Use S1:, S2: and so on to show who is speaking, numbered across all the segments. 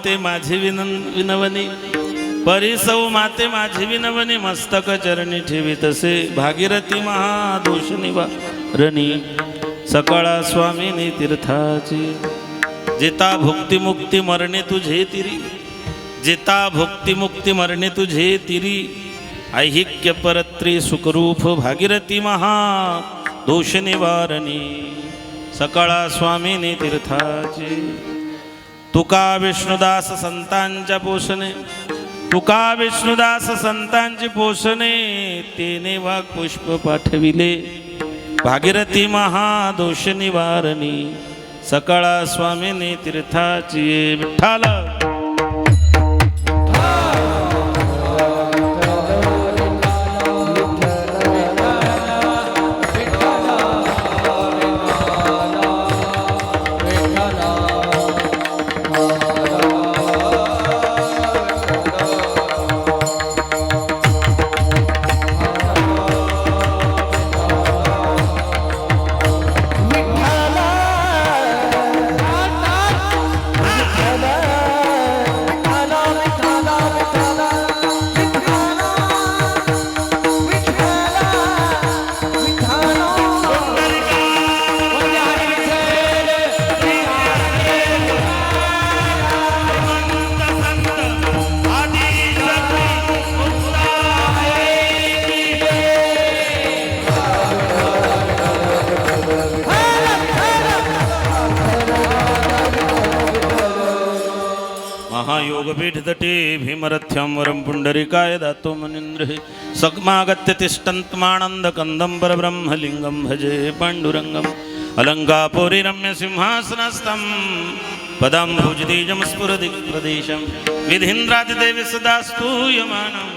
S1: माते माझी विनवणी, परिसौ माते माझी विनवणी, मस्तक चरणी ठेवी तसे भागीरथी महादोष निवारणी, सकाळा स्वामिनी तीर्थाची, जिता भुक्ती मुक्ती मरणे तुझे तिरी, जिता भुक्ती मुक्ती मरणे तुझे तिरी, ऐहिक्य परत्री सुखरूप भागीरथी महादोष निवारणी, सकाळा स्वामिनी तीर्थाची, तुका विष्णुदास संतांच्या पोषणे, तुका विष्णुदास संतांची पोषणे, तेने वाग पुष्प पाठविले भागीरथी महादोष निवारणी, सकाळा स्वामिनी तीर्थाची. विठ्ठल महायोगपीठ तटे भीमरथ्यं वरं पुंडरीकाय दातो मनीन्द्र, सगमागत्य तिष्ठन्तमानन्द कंदं परब्रह्मलिंगं भजे पाण्डुरङ्गम्, अलङ्कापुरी रम्य सिंहासनस्थं पदाम्भुजतीजं स्फुरदिक्प्रदेशं, विधीन्द्रादिदेवी सदा स्तूयमानं,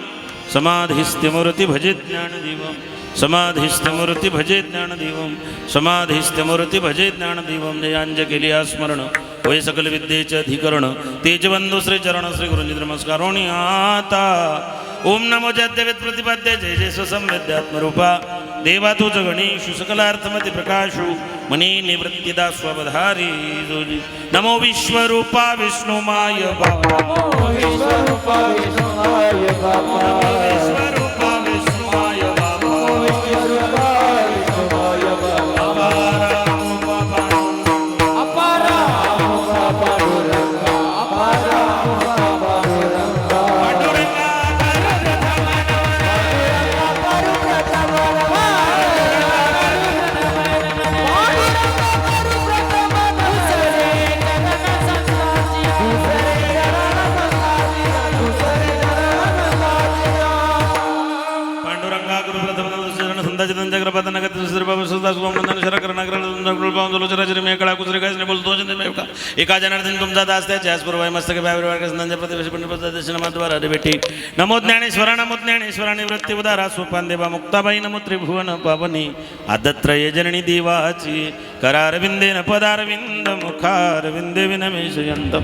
S1: समाधिस्त्यमूर्ति भजे ज्ञानदीपं, समाधिस्त्यमूर्ति भजे ज्ञानदीपं, समाधिस्त्यमूर्ति भजे ज्ञानदीपं, जयांजकेली स्मरण होय सकल विद्येचे अधिकरण, तेजबंधू श्री चरण श्री गुरुजी नमस्कारोणी आता. ओम नमो जद्यवेद प्रतिपाद्य जय जय स्वसंवेद्यात्मरूपा, देवा तुझ गणेशु सकलार्थमति प्रकाशु, मनी निवृत्तिदा स्वबधारी जोजी. नमो विश्वरूपा विष्णुमाय बाबा, नमो विश्वरूपा विष्णुमाय बाबा, नमो विश्वरूपा विष्णुमाय बाबा, विश्वरूपा विष्णुमाय बाबा, एका जनार्दन तुमचा दास त्याचे आजपूर्वाय मस्तक भेटी. नमो ज्ञानेश्वरा नमो ज्ञानेश्वरा निवृत्ती उदारा सोपान देवा मुक्ताबाई नमो त्रिभुवन पावनी, आदत्रय जननी देवाची, करारविंदेन पदारविंद मुखारविंदे विनमेशयन्तं,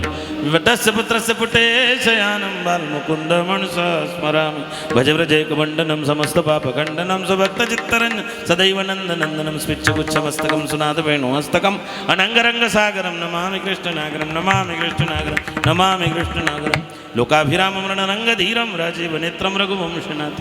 S1: वटस्य पुत्रस्य पुटे शयानं बालमुकुन्द मनसा स्मरामि, भजव्रजैकमण्डनं समस्त पापखण्डनं स्वभक्तचित्तरञ्जनं सदैव नन्दनन्दनं स्विच्छगुच्छमस्तकं सुनाद वेणुहस्तकं, अनङ्गरङ्गसागरं नमामि कृष्णनागरं, नमामि कृष्णनागरं, नमामि कृष्णनागरं, लोकाभिराममृणरङ्गधीरं राजीवनेत्रं रघुवंशनाथ,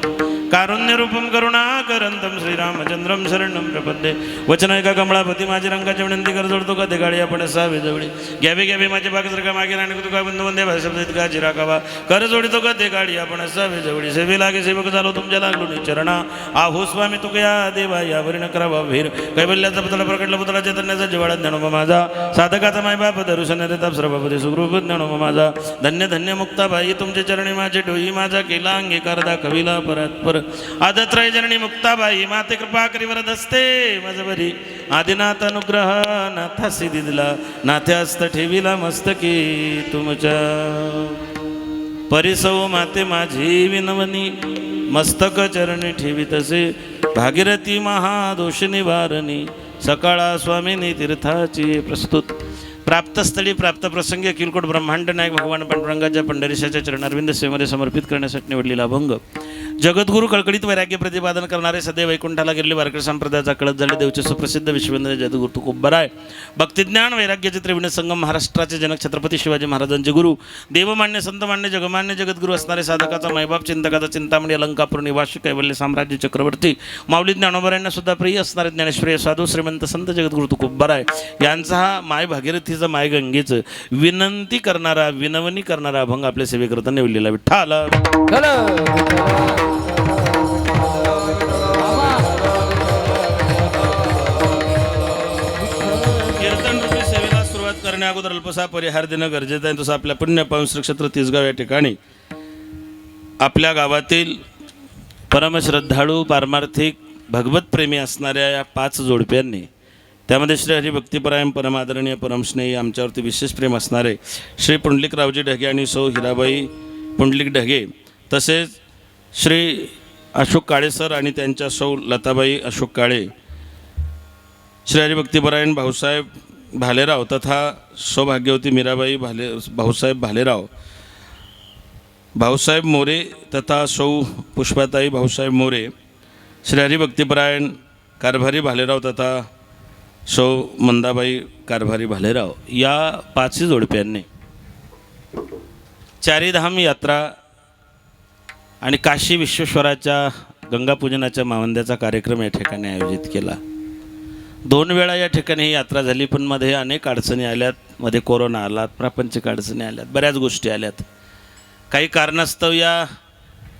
S1: कारुण्यरूपं करुणाकरंतं श्रीरामचंद्रं शरणं प्रपद्ये. वचन एका कमळापती माझी रंगाची विनंती कर जोडतो का ते गाडी आपण सावे जवळी, घ्यावे घ्यावे माझे बागसरका मागे राणी तुका बंधू वंदे भाषा का जिराकावा, कर जोडितो का ते गाडी आपण सावे जवळी, सेवे लागे सेवक झालो तुमच्या लागलो निचरणा, आहो स्वामी तुकया देवा यावरी न करावा भीर, कैवल्याचा पुतळा प्रकटला पुतळा चैतन्याचा जिवाळा ज्ञानोबा माझा, साधकाचा माय बाप दर्शन देता सर्वपदी सुखरूप ज्ञानोबा माझा, धन्य धन्य मुक्ताबाई तुमचे चरणी माझे डोई, माझा केला अंगीकार दाखविला परत्पर, आदत्रय जननी मुक्ताबाई माते कृपा करी वरद असते माझवरी, आदिनाथ अनुग्रह नाथासी दिला, नाथ्यास्त ठेविला मस्तकी तुमच्या, परिसौ माते माझी विनवणी, मस्तक चरणी ठेवी तसे भागीरथी महादोष निवारणी, सकाळा स्वामिनी तीर्थाची. प्रस्तुत प्राप्तस्थळी प्राप्त प्रसंगी अखिलकोट ब्रह्मांड नायक भगवान पांडुरंगाच्या पंढरीशाच्या चरणारविंद सेवेमध्ये समर्पित करण्यासाठी निवडलेला अभंग जगद्गुरु कळकळीत वैराग्य प्रतिपादन करणारे सदैव वैकुंठाला गेलेले वारकरी संप्रदायाचा कळत झाले देवचे सुप्रसिद्ध विश्ववंदनीय जगद्गुरु तुकोबराय भक्तिज्ञान वैराग्याचे त्रिविण संगम महाराष्ट्राचे जनक छत्रपती शिवाजी महाराजांचे गुरु देवमान्य संतमान्य जगमान्य जगद्गुरु असणारे साधकाचा मैबाप चिंतकाचा चिंतामणी अलंकापूर निवासी कैवल्य साम्राज्य चक्रवर्ती माऊली ज्ञानोबरायांना सुद्धा प्रिय असणारे ज्ञानेश्वरी साधू श्रीमंत संत जगद्गुरु तुकोबराय यांचा हा माय भागीरथीचं माय गंगेचं विनंती करणारा विनवणी करणारा अभंग आपल्या सेवेकरता निवडलेला विठ्ठल करण्या अगोदर अल्पसा परिहार देणं गरजेचं आहे. तसं आपल्या पुण्य पावन नक्षत्र तिसगाव या ठिकाणी आपल्या गावातील परमश्रद्धाळू पारमार्थिक भगवतप्रेमी असणाऱ्या या 5 जोडप्यांनी त्यामध्ये श्री हरिभक्तिपरायण परमादरणीय परमस्नेही आमच्यावरती विशेष प्रेम असणारे श्री पुंडलिकरावजी ढगे आणि सौ हिराबाई पुंडलिक ढगे तसेच श्री अशोक काळे सर आणि त्यांच्या सौ लताबाई अशोक काळे श्री हरिभक्तिपरायण भाऊसाहेब भालेराव तथा सौभाग्यवती मीराबाई भाऊसाहेब भालेराव भाऊसाहेब मोरे तथा सौ पुष्पाताई भाऊसाहेब मोरे श्री हरिभक्तिपरायण कारभारी भालेराव तथा सौ मंदाबाई कारभारी भालेराव या 5 जोडप्यांनी चारीधाम यात्रा आणि काशी विश्वेश्वराच्या गंगापूजनाच्या मावंद्याचा कार्यक्रम या ठिकाणी आयोजित केला. 2 वेळा या ठिकाणी ही यात्रा झाली पण मध्ये अनेक अडचणी आल्यात. मध्ये कोरोना आला प्रापंचिक अडचणी आल्यात बऱ्याच गोष्टी आल्यात. काही कारणास्तव या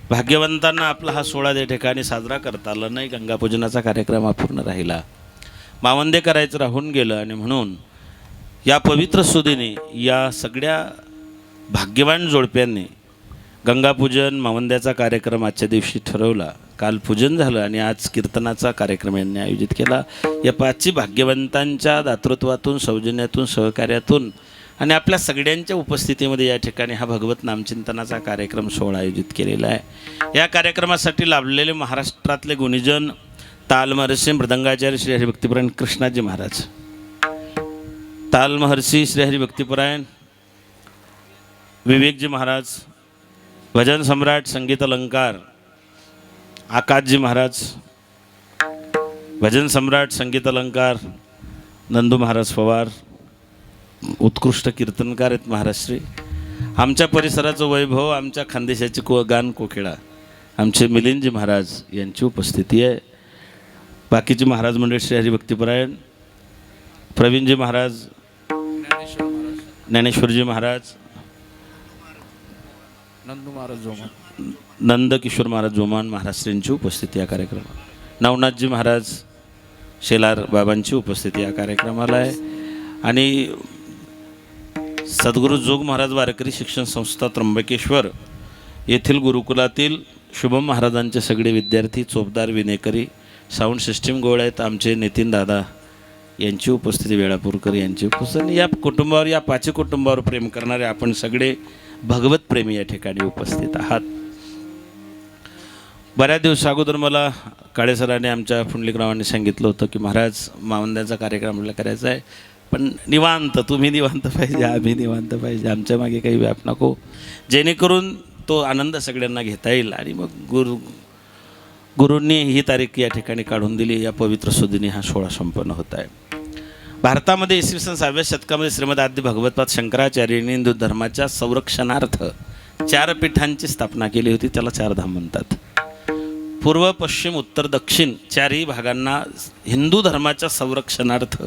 S1: भाग्यवंतांना आपला हा सोहळा या ठिकाणी साजरा करता आला नाही. गंगापूजनाचा कार्यक्रम अपूर्ण राहिला मावंदे करायचं राहून गेलं आणि म्हणून या पवित्र सुदिनी या सगळ्या भाग्यवान जोडप्यांनी गंगापूजन मावंद्याचा कार्यक्रम आजच्या दिवशी ठरवला. काल पूजन झालं आणि आज कीर्तनाचा कार्यक्रम यांनी आयोजित केला. या 5 भाग्यवंतांच्या दातृत्वातून सौजन्यातून सहकार्यातून आणि आपल्या सगळ्यांच्या उपस्थितीमध्ये या ठिकाणी हा भगवत नामचिंतनाचा कार्यक्रम सोहळा आयोजित केलेला आहे. या कार्यक्रमासाठी लाभलेले महाराष्ट्रातले गुणीजन तालमहर्षी मृदंगाचार्य श्री हरिभक्तिपरायण कृष्णाजी महाराज तालमहर्षी श्री हरिभक्तिपरायण विवेकजी महाराज भजन सम्राट संगीत अलंकार आकाशजी महाराज भजन सम्राट संगीत अलंकार नंदू महाराज पवार उत्कृष्ट कीर्तनकार आहेत महाराष्ट्री. आमच्या परिसराचं वैभव आमच्या खानदेशाची गान कोकिळा आमचे मिलिंदजी महाराज यांची उपस्थिती आहे. बाकीचे महाराज मंडळ श्री हरिभक्तिपरायण प्रवीणजी महाराज ज्ञानेश्वरजी महाराज नंदकिशोर महाराज जोमान महाराष्ट्रांची उपस्थिती या कार्यक्रमात नवनाथजी महाराज शेलार बाबांची उपस्थिती या कार्यक्रमाला आहे. आणि सद्गुरू जोग महाराज वारकरी शिक्षण संस्था त्र्यंबकेश्वर येथील गुरुकुलातील शुभम महाराजांचे सगळे विद्यार्थी चोपदार विनेकरी साऊंड सिस्टीम गोळ आहेत आमचे नितीन दादा यांची उपस्थिती वेळापूरकर यांची उपस्थिती. या कुटुंबावर या 5 कुटुंबावर प्रेम करणारे आपण सगळे भगवत प्रेमी या ठिकाणी उपस्थित आहात. बऱ्याच दिवस अगोदर मला काळेसरांनी आमच्या पुंडलिकरावांनी सांगितलं होतं की महाराज मावंद्याचा कार्यक्रम आपल्याला करायचा आहे पण निवांत तुम्ही निवांत पाहिजे आम्ही निवांत पाहिजे आमच्या मागे काही व्याप नको जेणेकरून तो आनंद सगळ्यांना घेता येईल. आणि मग गुरूंनी ही तारीख या ठिकाणी काढून दिली. या पवित्र सुदिनी हा सोहळा संपन्न होत आहे. भारतामध्ये इसवी सन 6व्या शतकामध्ये श्रीमद आद्य भगवतपाद शंकराचार्यांनी हिंदू धर्माच्या संरक्षणार्थ 4 पीठांची स्थापना केली होती. त्याला 4 धाम म्हणतात. पूर्व पश्चिम उत्तर दक्षिण 4ही भागांना हिंदू धर्माच्या संरक्षणार्थ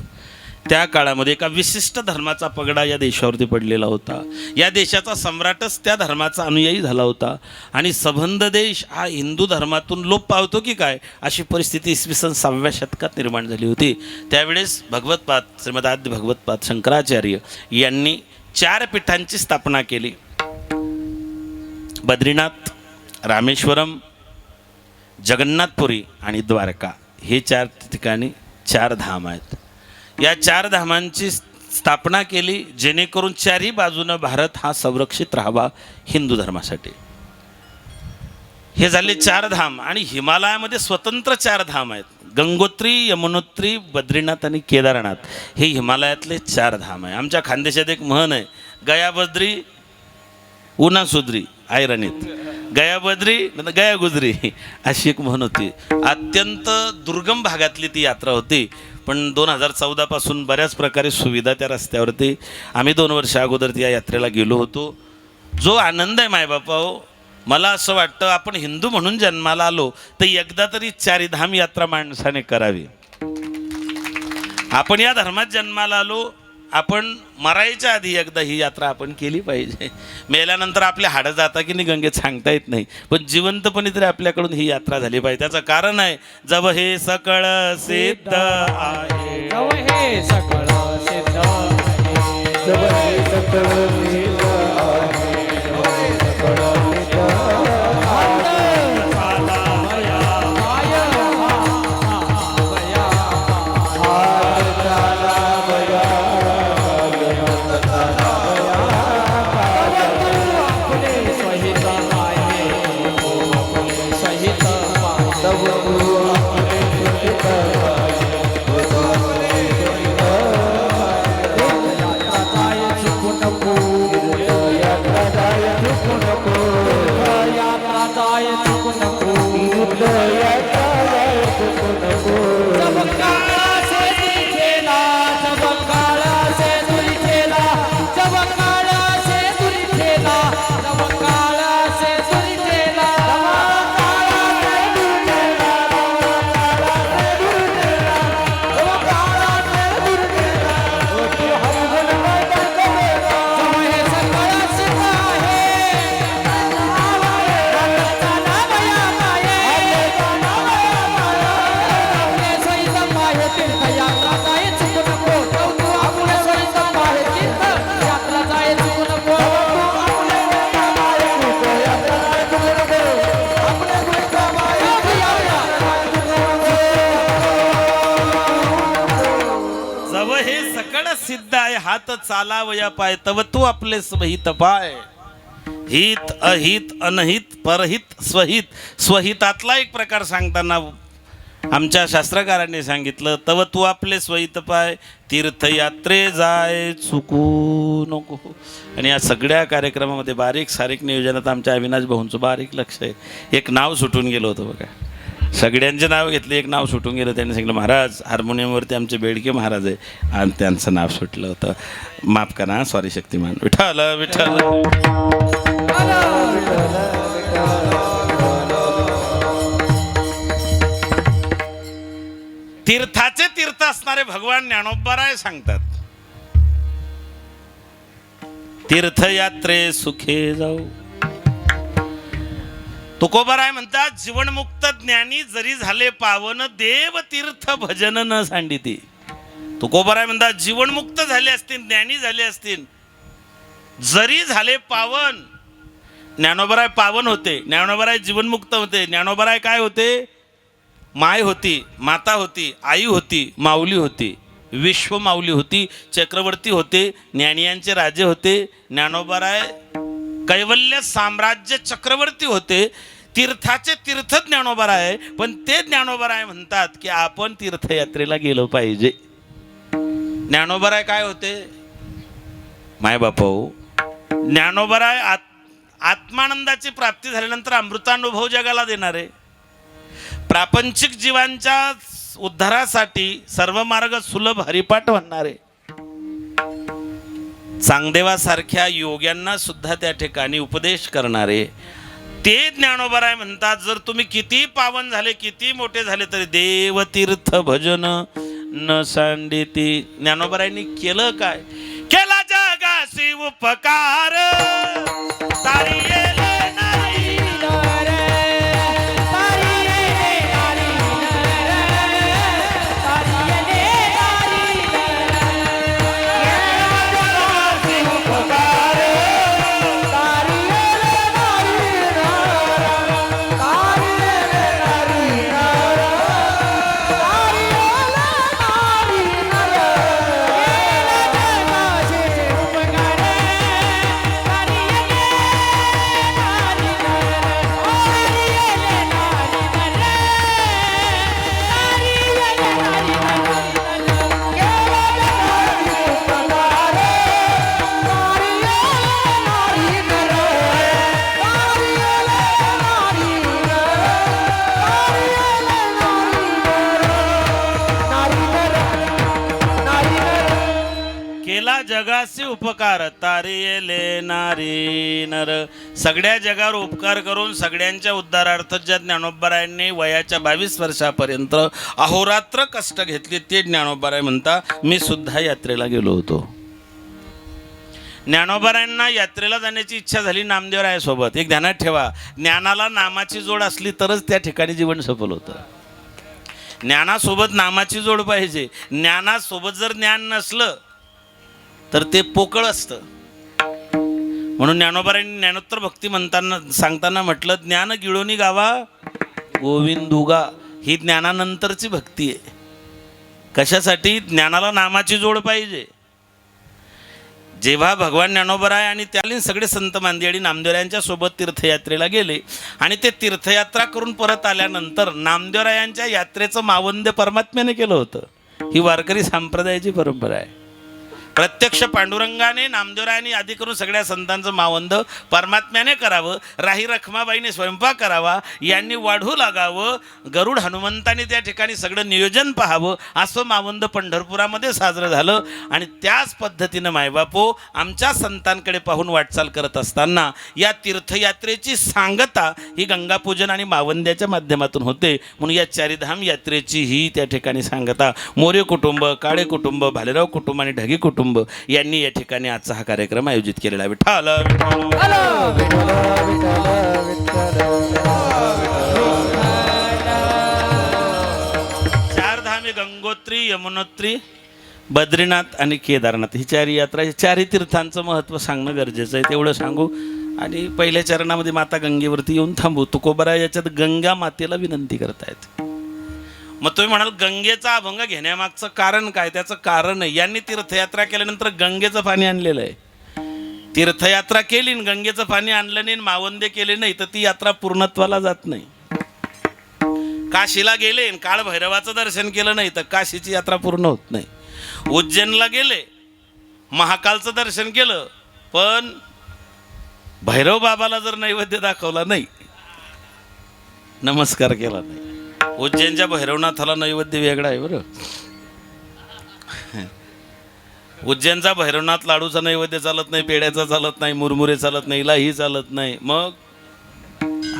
S1: त्या काळामध्ये एका विशिष्ट धर्माचा पगडा या देशावरती पडलेला होता. या देशाचा सम्राटच त्या धर्माचा अनुयायी झाला होता आणि सबंध देश हा हिंदू धर्मातून लोप पावतो की काय अशी परिस्थिती इसवी सन 6व्या शतकात निर्माण झाली होती. त्यावेळेस भगवतपाद श्रीमद आद्य भगवतपाद शंकराचार्य यांनी 4 पीठांची स्थापना केली. बद्रीनाथ रामेश्वरम जगन्नाथपुरी आणि द्वारका हे 4 ठिकाणी 4 धाम आहेत. या 4 धामांची स्थापना केली जेणेकरून 4ही बाजूनं भारत हा संरक्षित राहावा हिंदू धर्मासाठी. हे झाले 4 धाम. आणि हिमालयामध्ये स्वतंत्र 4 धाम आहेत. गंगोत्री यमुनोत्री बद्रीनाथ आणि केदारनाथ हे हिमालयातले 4 धाम आहे. आमच्या खानदेशात एक म्हण आहे गया बद्री उन्हा सुद्री ऐरणीत गया बद्री गया गुजरी अशी एक म्हण होती. अत्यंत दुर्गम भागातली ती यात्रा होती. पण 2014 पासून बऱ्याच प्रकारे सुविधा त्या रस्त्यावरती. आम्ही 2 वर्ष अगोदर त्या यात्रेला गेलो होतो. जो आनंद आहे मायबापाओ, मला असं वाटतं आपण हिंदू म्हणून जन्माला आलो तर एकदा तरी चारीधाम यात्रा माणसाने करावी. आपण या धर्मात जन्माला आलो, आपण मरायच्या आधी एकदा ही यात्रा आपण केली पाहिजे. मेल्यानंतर आपले हाडं जाता की नाही गंगेत सांगता येत नाही, पण जिवंतपणे तरी आपल्याकडून ही यात्रा झाली पाहिजे. त्याचं कारण आहे जव हे सकळ सिद्ध आहे,
S2: जव हे सकळ सिद्ध आहे,
S3: जव हे सकळ सिद्ध आहे, जव हे सकळ सिद्ध
S1: सिद्ध आहे. हात चालावया पाय तव तू आपले स्वहित पाय. हित अहित अनहित परहित स्वहित. स्वहितातला एक प्रकार सांगताना आमच्या शास्त्रकारांनी सांगितलं, तव तू आपले स्वहित पाय तीर्थयात्रे जाय चुकू नको. आणि या सगळ्या कार्यक्रमामध्ये बारीक सारीक नियोजनात आमच्या अविनाश भाऊंचं बारीक लक्ष आहे. एक नाव सुटून गेलं होतं बघा, सगळ्यांचे नाव घेतले, एक नाव सुटून गेलं. त्यांनी सांगितलं महाराज हार्मोनियमवरती आमचे बेडके महाराज आहे, आणि त्यांचं नाव सुटलं होतं. माफ करा, सॉरी शक्तिमान. विठ्ठल विठ्ठल. तीर्थाचे तीर्थ असणारे भगवान ज्ञानोबाराय सांगतात, तीर्थयात्रे सुखे जाऊ. तुकोबाराय म्हणतात, जीवनमुक्त ज्ञानी जरी झाले पावन देव तीर्थ भजन न सांडिती. तुकोबाराय म्हणतात, जीवनमुक्त झाले असतील, ज्ञानी झाले असतील, जरी झाले पावन. ज्ञानोबाराय पावन होते, ज्ञानोबाराय जीवनमुक्त होते. ज्ञानोबाराय काय होते? माय होती, माता होती, आई होती, माऊली होती, विश्व माऊली होती, चक्रवर्ती होते, ज्ञानियांचे राजे होते. ज्ञानोबाराय कैवल्य साम्राज्य चक्रवर्ती होते. तीर्थाचे तीर्थ ज्ञानोबाराय. पण ते ज्ञानोबाराय म्हणतात की आपण तीर्थयात्रेला गेलो पाहिजे. ज्ञानोबाराय काय होते? मायबापाऊ, ज्ञानोबाराय आत्मानंदाची प्राप्ती झाल्यानंतर अमृतानुभव जगाला देणारे, प्रापंचिक जीवांच्या उद्धारासाठी सर्व मार्ग सुलभ हरिपाठ म्हणणारे, चांगदेवासारख्या योग्यांना सुद्धा त्या ठिकाणी उपदेश करणारे ते ज्ञानोबाराय म्हणतात, जर तुम्ही किती पावन झाले, किती मोठे झाले, तरी देवतीर्थ भजन न सांडिती. ज्ञानोबारायांनी केलं काय? केला जगासी उपकार तारी येले नाही. जगासी उपकार तारिये नारी नर. सगळ्या जगावर उपकार करून सगळ्यांच्या उद्धारार्थ ज्या ज्ञानोबारायांनी वयाच्या 22 वर्षापर्यंत अहोरात्र कष्ट घेतले ते ज्ञानोबाराय म्हणता. मी सुद्धा यात्रेला गेलो होतो. ज्ञानोबारायांना यात्रेला जाण्याची इच्छा झाली. नामदेवरायासोबत. एक ध्यानात ठेवा, ज्ञानाला नामाची जोड असली तरच त्या ठिकाणी जीवन सफल होतं. ज्ञानासोबत नामाची जोड पाहिजे. ज्ञानासोबत जर ज्ञान नसलं तर ते पोकळ असतं. म्हणून ज्ञानोबारायांनी ज्ञानोत्तर भक्ती म्हणताना सांगताना म्हटलं, ज्ञान गिळोनी गावा गोविंदुगा. ही ज्ञानानंतरची भक्ती आहे. कशासाठी? ज्ञानाला नामाची जोड पाहिजे. जेव्हा भगवान ज्ञानोबराय आणि त्याला सगळे संत मांदियाडी नामदेवरायांच्या सोबत तीर्थयात्रेला गेले आणि ते तीर्थयात्रा करून परत आल्यानंतर नामदेवरायांच्या यात्रेचं मावंद्य परमात्म्याने केलं होतं. ही वारकरी संप्रदायाची परंपरा आहे. प्रत्यक्ष पांडुरंगाने नामदेवरायांनी आधी करून सगळ्या संतांचं मावंद परमात्म्याने करावं. राही रखमाबाईने स्वयंपाक करावा. यांनी वाढू लागावं. गरुड हनुमंताने त्या ठिकाणी सगळं नियोजन पाहावं. असं मावंद पंढरपुरामध्ये साजरं झालं. आणि त्याच पद्धतीनं मायबापो आमच्या संतांकडे पाहून वाटचाल करत असताना या तीर्थयात्रेची सांगता ही गंगापूजन आणि मावंद्याच्या माध्यमातून होते. म्हणून या चारीधाम यात्रेची ही त्या ठिकाणी सांगता मोरे कुटुंब, काळे कुटुंब, भालेराव कुटुंब आणि ढगी कुटुंब यांनी या ठिकाणी आजचा हा कार्यक्रम आयोजित केलेला आहे. विठ्ठल चार धाम, गंगोत्री, यमुनोत्री, बद्रीनाथ आणि केदारनाथ ही चारी यात्रा, ही चारही तीर्थांचं महत्त्व सांगणं गरजेचं आहे. तेवढं सांगू आणि पहिल्या चरणामध्ये माता गंगेवरती येऊन थांबू. तुकोबराय याच्यात गंगा मातेला विनंती करतायत. मग तुम्ही म्हणाल गंगेचा अभंग घेण्यामागचं कारण काय? त्याचं कारण आहे, यांनी तीर्थयात्रा केल्यानंतर गंगेचं पाणी आणलेलं आहे. तीर्थयात्रा केली आणि गंगेचं पाणी आणलं नाही, मावंदे केले नाही तर ती यात्रा पूर्णत्वाला जात नाही. काशीला गेले आणि काळ भैरवाचं दर्शन केलं नाही तर काशीची यात्रा पूर्ण होत नाही. उज्जैनला गेले, महाकालचं दर्शन केलं पण भैरव बाबाला जर नैवेद्य दाखवला नाही, नमस्कार केला नाही. उज्जैनच्या भैरवनाथाला नैवेद्य वेगळा आहे बरं. उज्जैनचा भैरवनाथ लाडूचा नैवेद्य चालत नाही, पेड्याचा चालत नाही, मुरमुरे चालत नाही, इलाही चालत नाही. मग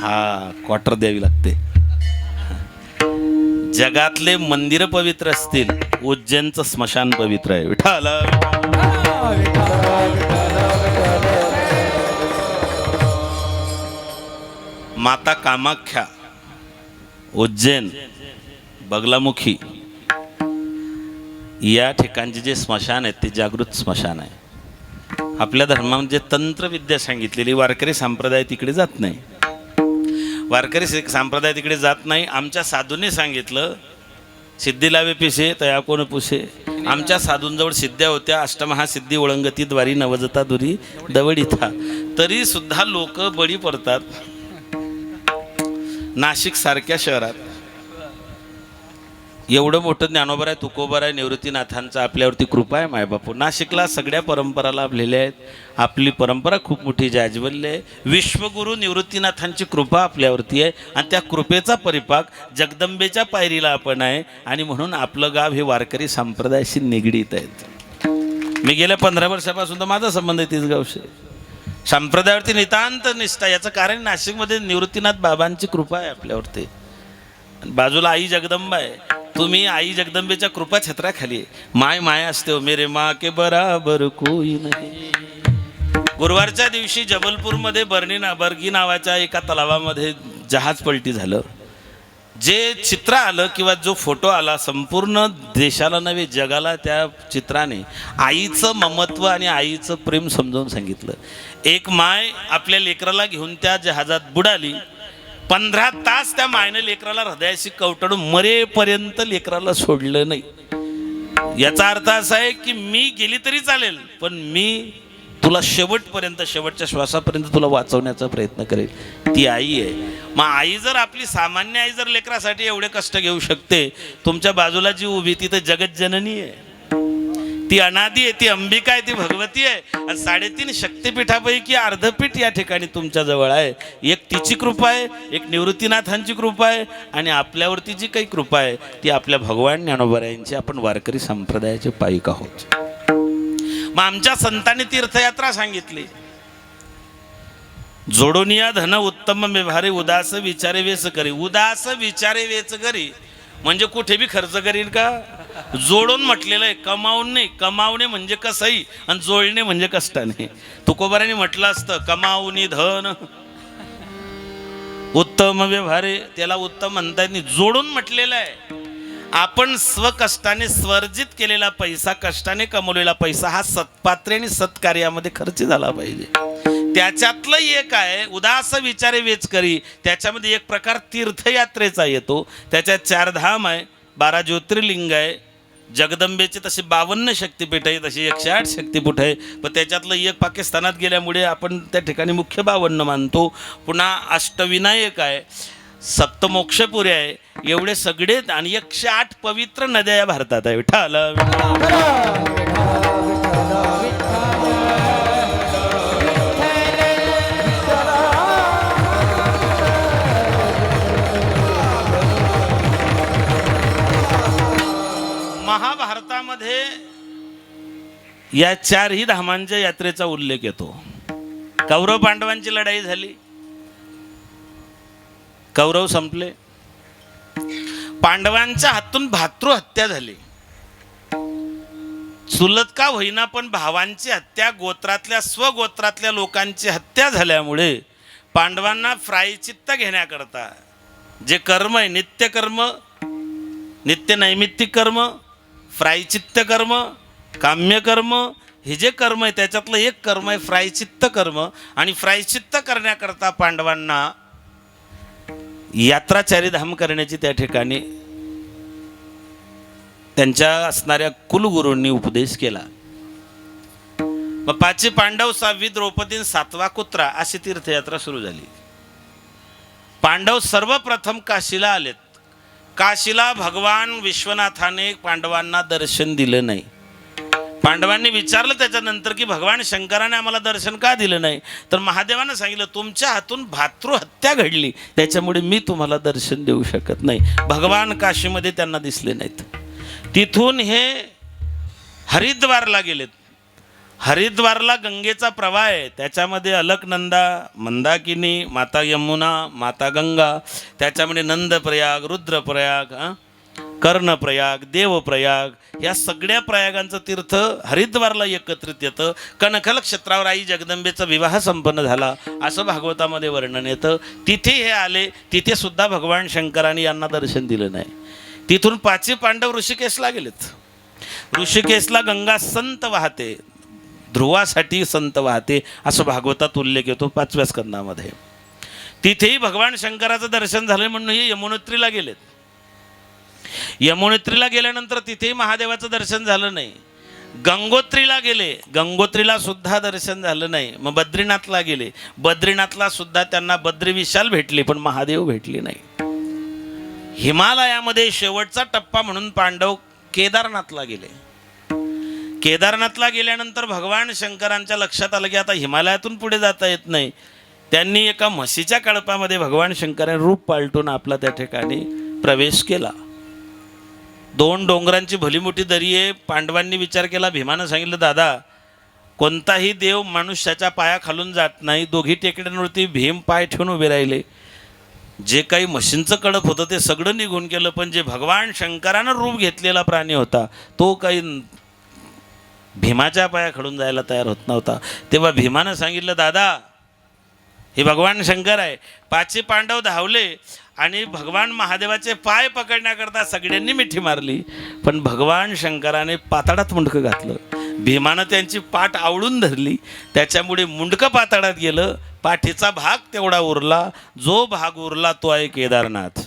S1: हा क्वार्टर द्यावी लागते. जगातले मंदिर पवित्र असतील, उज्जैनचं स्मशान पवित्र आहे. विठ्ठल माता कामाख्या, उज्जैन, बगलामुखी या ठिकाणचे जे स्मशान आहेत ते जागृत स्मशान आहे. आपल्या धर्मामध्ये तंत्रविद्या सांगितलेली वारकरी संप्रदाय तिकडे जात नाही. वारकरी संप्रदाय तिकडे जात नाही. आमच्या साधूंनी सांगितलं, सिद्धी लावे पिसे तया कोण पुसे. आमच्या साधूंजवळ सिद्ध्या होत्या. अष्टमहासिद्धी ओळंगती द्वारी नवजता दुरी दवडीथा. तरी सुद्धा लोक बळी पडतात. नाशिक सारख्या शहरात एवढं मोठं ज्ञानोबराय, तुकोबराय, निवृत्तीनाथांचा आपल्यावरती कृपा आहे मायबापू. नाशिकला सगळ्या परंपरा लाभलेल्या आहेत. आपली परंपरा खूप मोठी जाज्वल्य आहे. विश्वगुरू निवृत्तीनाथांची कृपा आपल्यावरती आहे आणि त्या कृपेचा परिपाक जगदंबेच्या पायरीला आपण आहे. आणि म्हणून आपलं गाव हे वारकरी संप्रदायाशी निगडीत आहेत. मी गेल्या 15 वर्षापासून तर माझा संबंध आहे तीच गावशी. संप्रदायावरती नितांत निष्ठा. याचं कारण नाशिकमध्ये निवृत्तीनाथ बाबांची कृपा आहे आपल्यावरती. बाजूला आई जगदंबा आहे. तुम्ही आई जगदंबेच्या कृपा छत्राखाली माय माया असते हो. मेरे माँ के बराबर कोई नाही. गुरुवारच्या दिवशी जबलपूरमध्ये बर्गी नावाच्या एका तलावामध्ये जहाज पलटी झालं. जे चित्र आलं किंवा जो फोटो आला, संपूर्ण देशाला नव्हे जगाला त्या चित्राने आईचं ममत्व आणि आईचं प्रेम समजावून सांगितलं. एक माय आपल्या लेकराला घेऊन त्या जहाजात बुडाली. 15 तास त्या मायनं लेकराला हृदयाशी कवटाळून मरेपर्यंत लेकराला सोडलं नाही. याचा अर्थ असा आहे की मी गेली तरी चालेल पण मी तुला शेवटपर्यंत, शेवटच्या श्वासापर्यंत तुला वाचवण्याचा प्रयत्न करेल. ती आई आहे. मग आई जर, आपली सामान्य आई जर लेकरासाठी एवढे कष्ट घेऊ शकते, तुमच्या बाजूला जी उभी ती तर जगज्जननी आहे. ती अनादी आहे, ती अंबिका आहे, ती भगवती आहे. आणि 3.5 शक्तिपीठापैकी अर्धपीठ या ठिकाणी तुमच्या जवळ आहे. एक तिची कृपा आहे, एक निवृत्तीनाथांची कृपा आहे आणि आपल्यावरती जी काही कृपा आहे ती आपल्या भगवान ज्ञानोबरायांची. आपण वारकरी संप्रदायाचे पाईक आहोत. मग आमच्या संतांनी तीर्थयात्रा सांगितली. जोडोनिया धन उत्तम व्यवहारे उदास विचारे वेच करी. उदास विचारे वेच करी म्हणजे कुठे बी खर्च करील का? जोडून म्हटलेलं आहे, कमावून नाही. कमावणे म्हणजे कसंही आणि जोडणे म्हणजे कष्टाने. तुकोबाराने म्हटलं असतं कमावणी धन उत्तम व्यवहारे, त्याला उत्तम म्हणता येत नाही, जोडून म्हटलेलं आहे. आपण स्वकष्टाने स्वर्जित केलेला पैसा, कष्टाने कमवलेला पैसा हा सत्पात्रे आणि सत्कार्यामध्ये खर्च झाला पाहिजे. त्याच्यातलं एक आहे उदास विचारे वेच करी. त्याच्यामध्ये एक प्रकार तीर्थयात्रेचा येतो. त्याच्यात 4 धाम आहे, 12 ज्योतिर्लिंग आहे, जगदंबेचे तसे 52 शक्तिपीठ आहे, तशी 108 शक्तिपीठ आहे. पण त्याच्यातलं एक पाकिस्तानात गेल्यामुळे आपण त्या ठिकाणी मुख्य 52 मानतो. पुन्हा अष्टविनायक आहे, सप्तमोक्षपुरी आहे. एवढे सगळे आणि 108 पवित्र नद्या या भारतात आहे. विठ्ठल महाभारतामध्ये या 4ही धामांच्या यात्रेचा उल्लेख येतो. कौरव पांडवांची लढाई झाली, कौरव संपले, पांडवांच्या हातून भातृहत्या झाली. चुलत का होईना पण भावांची हत्या, गोत्रातल्या स्वगोत्रातल्या लोकांची हत्या झाल्यामुळे पांडवांना प्रायचित्त घेण्याकरता जे कर्म आहे, नित्यकर्म, नित्य नैमित्तिक कर्म, प्रायचित्त कर्म, काम्यकर्म, हे जे कर्म आहे त्याच्यातलं एक कर्म आहे प्रायचित्त कर्म. आणि प्रायचित्त करण्याकरता पांडवांना यात्रा 4 धाम करण्याची त्या ठिकाणी त्यांच्या असणाऱ्या कुलगुरूंनी उपदेश केला. मग 5 पांडव, 6वी द्रौपदी, 7वा कुत्रा अशी तीर्थयात्रा सुरू झाली. पांडव सर्वप्रथम काशीला आलेत. काशीला भगवान विश्वनाथाने पांडवांना दर्शन दिलं नाही. पांडवांनी विचारलं त्याच्यानंतर की भगवान शंकराने आम्हाला दर्शन का दिलं नाही? तर महादेवानं सांगितलं तुमच्या हातून भातृहत्या घडली, त्याच्यामुळे मी तुम्हाला दर्शन देऊ शकत नाही. भगवान काशीमध्ये त्यांना दिसले नाहीत. तिथून हे हरिद्वारला गेलेत. हरिद्वारला गंगेचा प्रवाह आहे, त्याच्यामध्ये अलकनंदा, मंदाकिनी, माता यमुना, माता गंगा, त्याच्यामध्ये नंदप्रयाग, रुद्रप्रयाग, कर्णप्रयाग, देवप्रयाग, या सगळ्या प्रयागांचं तीर्थ हरिद्वारला एकत्रित येतं. कणखल क्षेत्रावर आई जगदंबेचा विवाह संपन्न झाला असं भागवतामध्ये वर्णन येतं. तिथे हे आले, तिथे सुद्धा भगवान शंकराने यांना दर्शन दिलं नाही. तिथून 5 पांडव ऋषिकेशला गेलेत. ऋषिकेशला गंगा संत वाहते, ध्रुवासाठी संत वाहते असं भागवतात उल्लेख येतो 5व्या स्कंदामध्ये. तिथेही भगवान शंकराचं दर्शन झालं म्हणून हे यमुनोत्रीला गेलेत. यमुनोत्रीला गेल्यानंतर तिथेही महादेवाचं दर्शन झालं नाही. गंगोत्रीला गेले, गंगोत्रीला सुद्धा दर्शन झालं नाही. मग बद्रीनाथला गेले, बद्रीनाथला सुद्धा त्यांना बद्री विशाल भेटले पण महादेव भेटले नाही. हिमालयामध्ये शेवटचा टप्पा म्हणून पांडव केदारनाथला गेले. केदारनाथला गेल्यानंतर भगवान शंकरांच्या लक्षात आलं की आता हिमालयातून पुढे जाता येत नाही. त्यांनी एका म्हशीच्या कळपामध्ये भगवान शंकरांनी रूप पालटून आपला त्या ठिकाणी प्रवेश केला. 2 डोंगरांची भली मोठी दरी आहे. पांडवांनी विचार केला, भीमानं सांगितलं दादा कोणताही देव मनुष्याच्या पायाखालून जात नाही. दोघी टेकड्यांवरती भीम पाय ठेवून उभे राहिले. जे काही म्हशींचं कडप होतं ते सगळं निघून गेलं, पण जे भगवान शंकरानं रूप घेतलेला प्राणी होता तो काही भीमाच्या पायाखालून जायला तयार होत नव्हता. तेव्हा भीमानं सांगितलं दादा हे भगवान शंकर आहे. 5 पांडव धावले आणि भगवान महादेवाचे पाय पकडण्याकरता सगळ्यांनी मिठी मारली, पण भगवान शंकराने पाताळात मुंडकं घातलं. भीमानं त्यांची पाठ आवळून धरली, त्याच्यामुळे मुंडकं पाताळात गेलं. पाठीचा भाग तेवढा उरला, जो भाग उरला तो आहे केदारनाथ.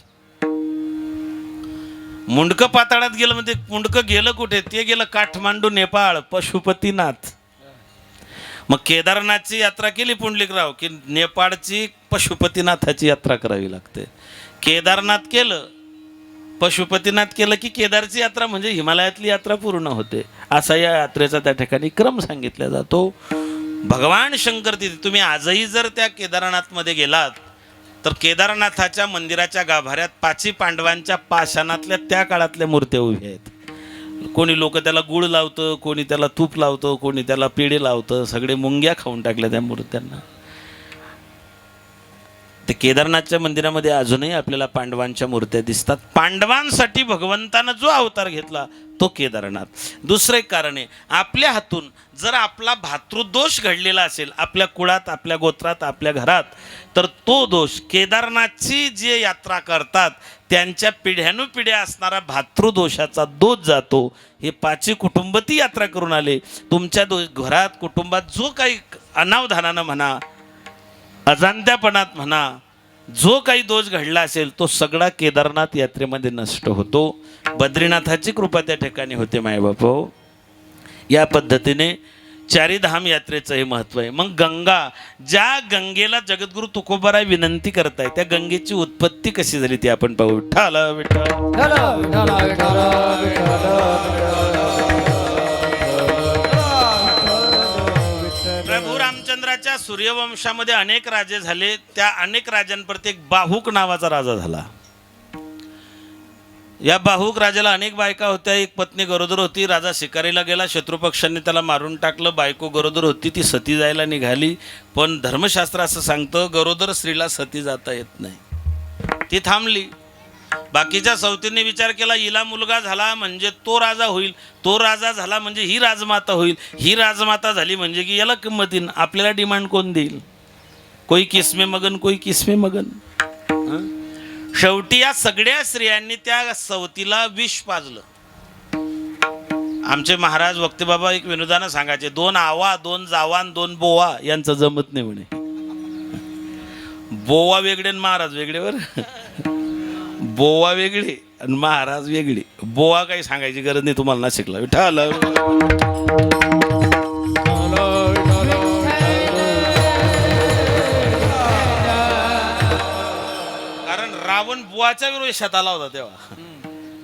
S1: मुंडकं पाताळात गेलं म्हणजे मुंडकं गेलं कुठे? ते गेलं काठमांडू, नेपाळ, पशुपतीनाथ. मग केदारनाथची यात्रा केली पुंडलिकराव की नेपाळची पशुपतीनाथाची यात्रा करावी लागते. केदारनाथ केलं, पशुपतीनाथ केलं की केदारची यात्रा म्हणजे हिमालयातली यात्रा पूर्ण होते. असा या यात्रेचा त्या ठिकाणी क्रम सांगितला जातो. भगवान शंकर तिथे तुम्ही आजही जर त्या केदारनाथमध्ये गेलात तर केदारनाथाच्या मंदिराच्या गाभाऱ्यात 5 पांडवांच्या पाषाणातल्या त्या काळातल्या मूर्त्या उभ्या आहेत. कोणी लोक त्याला गुळ लावतं, कोणी त्याला तूप लावतं, कोणी त्याला पेढे लावतं, सगळे मुंग्या खाऊन टाकल्या त्या मूर्त्यांना. ते केदारनाथच्या मंदिरामध्ये अजूनही आपल्याला पांडवांच्या मूर्त्या दिसतात. पांडवांसाठी भगवंतानं जो अवतार घेतला तो केदारनाथ. दुसरं एक कारण आहे, आपल्या हातून जर आपला भातृदोष घडलेला असेल आपल्या कुळात, आपल्या गोत्रात, आपल्या घरात, तर तो दोष केदारनाथची जे यात्रा करतात त्यांच्या पिढ्यानुपिढ्या असणारा भातृदोषाचा दोष जातो. हे पाची कुटुंब ती यात्रा करून आले. तुमच्या घरात, कुटुंबात जो काही अनावधानानं म्हणा, अजाणत्यापणात म्हणा, जो काही दोष घडला असेल तो सगळा केदारनाथ यात्रेमध्ये नष्ट होतो. बद्रीनाथाची कृपा त्या ठिकाणी होते मायबापो. या पद्धतीने चारीधाम यात्रेचं हे महत्त्व आहे. मग गंगा, ज्या गंगेला जगद्गुरु तुकोबाराय विनंती करताय त्या गंगेची उत्पत्ती कशी झाली ती आपण पाहू. विठ्ठल विठ्ठल
S2: विठ्ठल विठ्ठल
S1: प्रभू रामचंद्राच्या सूर्यवंशामध्ये अनेक राजे झाले. त्या अनेक राजांप्रती एक बाहुक नावाचा राजा झाला. या बाहुक राजाला अनेक बायका होत्या. एक पत्नी गरोदर होती. राजा शिकारीला गेला, शत्रुपक्षांनी त्याला मारून टाकलं. बायको गरोदर होती, ती सती जायला निघाली. पण धर्मशास्त्र असं सांगतं गरोदर स्त्रीला सती जाता येत नाही. ती थांबली. बाकीच्या सवतींनी विचार केला हिला मुलगा झाला म्हणजे तो राजा होईल, तो राजा झाला म्हणजे ही राजमाता होईल, ही राजमाता झाली म्हणजे की याला किंमत येईल, आपल्याला डिमांड कोण देईल. कोई किसमे मगन, कोई किसमे मगन. शेवटी या सगळ्या स्त्रियांनी त्या सवतीला विष पाजलं. आमचे महाराज वक्ते बाबा एक विनोदानं सांगायचे, 2 आवा, 2 जावान, 2 बोवा यांचं जमत नाही म्हणे. बोवा वेगळे आणि महाराज वेगळे. वर बोवा वेगळे आणि महाराज वेगळे. बोवा काही सांगायची गरज नाही तुम्हाला नाशिकला. विठ्ठल कारण रावण बुवाच्या वेशात आला होता. तेव्हा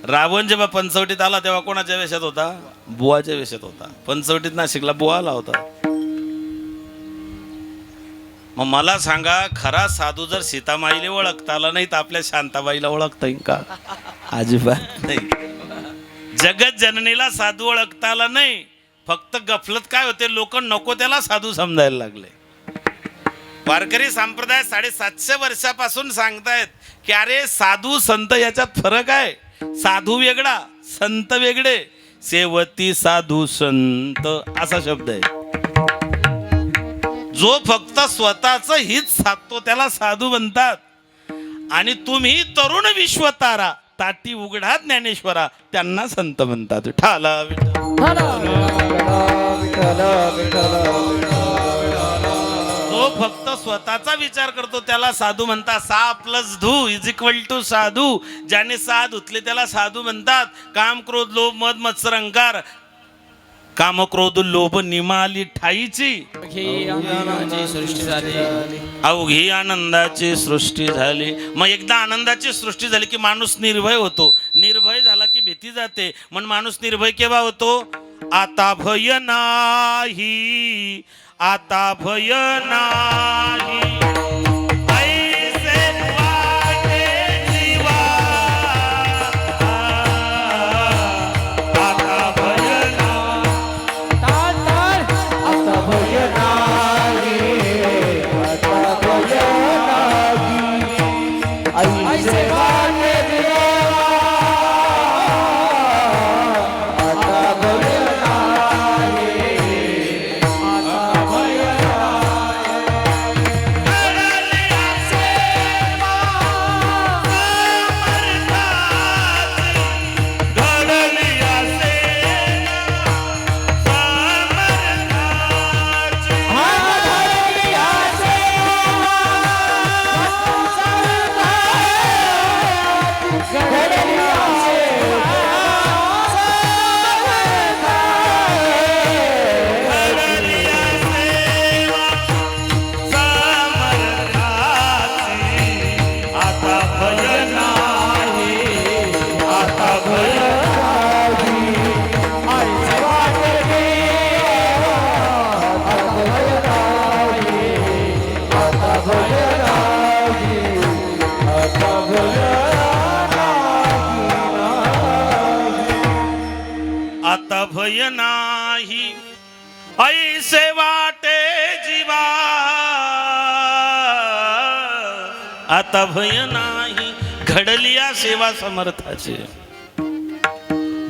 S1: रावण जेव्हा पंचवटीत आला तेव्हा कोणाच्या वेशात होता? बुवाच्या वेशात होता. पंचवटीत नाशिकला बुवा आला होता. मग मला सांगा, खरा साधू जर सीतामाईला ओळखता आला नाही तर आपल्या शांताबाईला ओळखता येईल का? अजिबात नाही. जगत जननीला साधू ओळखता आला नाही. फक्त गफलत काय होते, लोक नको त्याला साधू समजायला लागले. वारकरी संप्रदाय 750 वर्षापासून सांगतायत की अरे साधू संत याच्यात फरक आहे. साधू वेगळा, संत वेगळे. सेवती साधू संत असा शब्द आहे. जो फक्त स्वतःच हित साधतो त्याला साधू म्हणतात. आणि तुम्ही तरुण विश्वतारा ताटी उघडा ज्ञानेश्वरा त्यांना संत म्हणतात. ठाला जो फक्त स्वतःचा विचार करतो त्याला साधू म्हणतात. 6+2 = साधू. ज्याने 6 धुतले त्याला साधू म्हणतात. काम, क्रोध, लोभ, मद, मत्सर, अहंकार, काम, क्रोध, लोभ निमाली ठाईची अवघी आनंदाची सृष्टी झाली. मग एकदा आनंदाची सृष्टी झाली की माणूस निर्भय होतो. निर्भय झाला की भीती जाते. पण माणूस निर्भय केव्हा होतो? आता भय नाही, आता भय नाही.
S3: घडले
S1: भय नाही ऐसे वाटे जीवा आता भय नाही घडलिया सेवा समर्थाची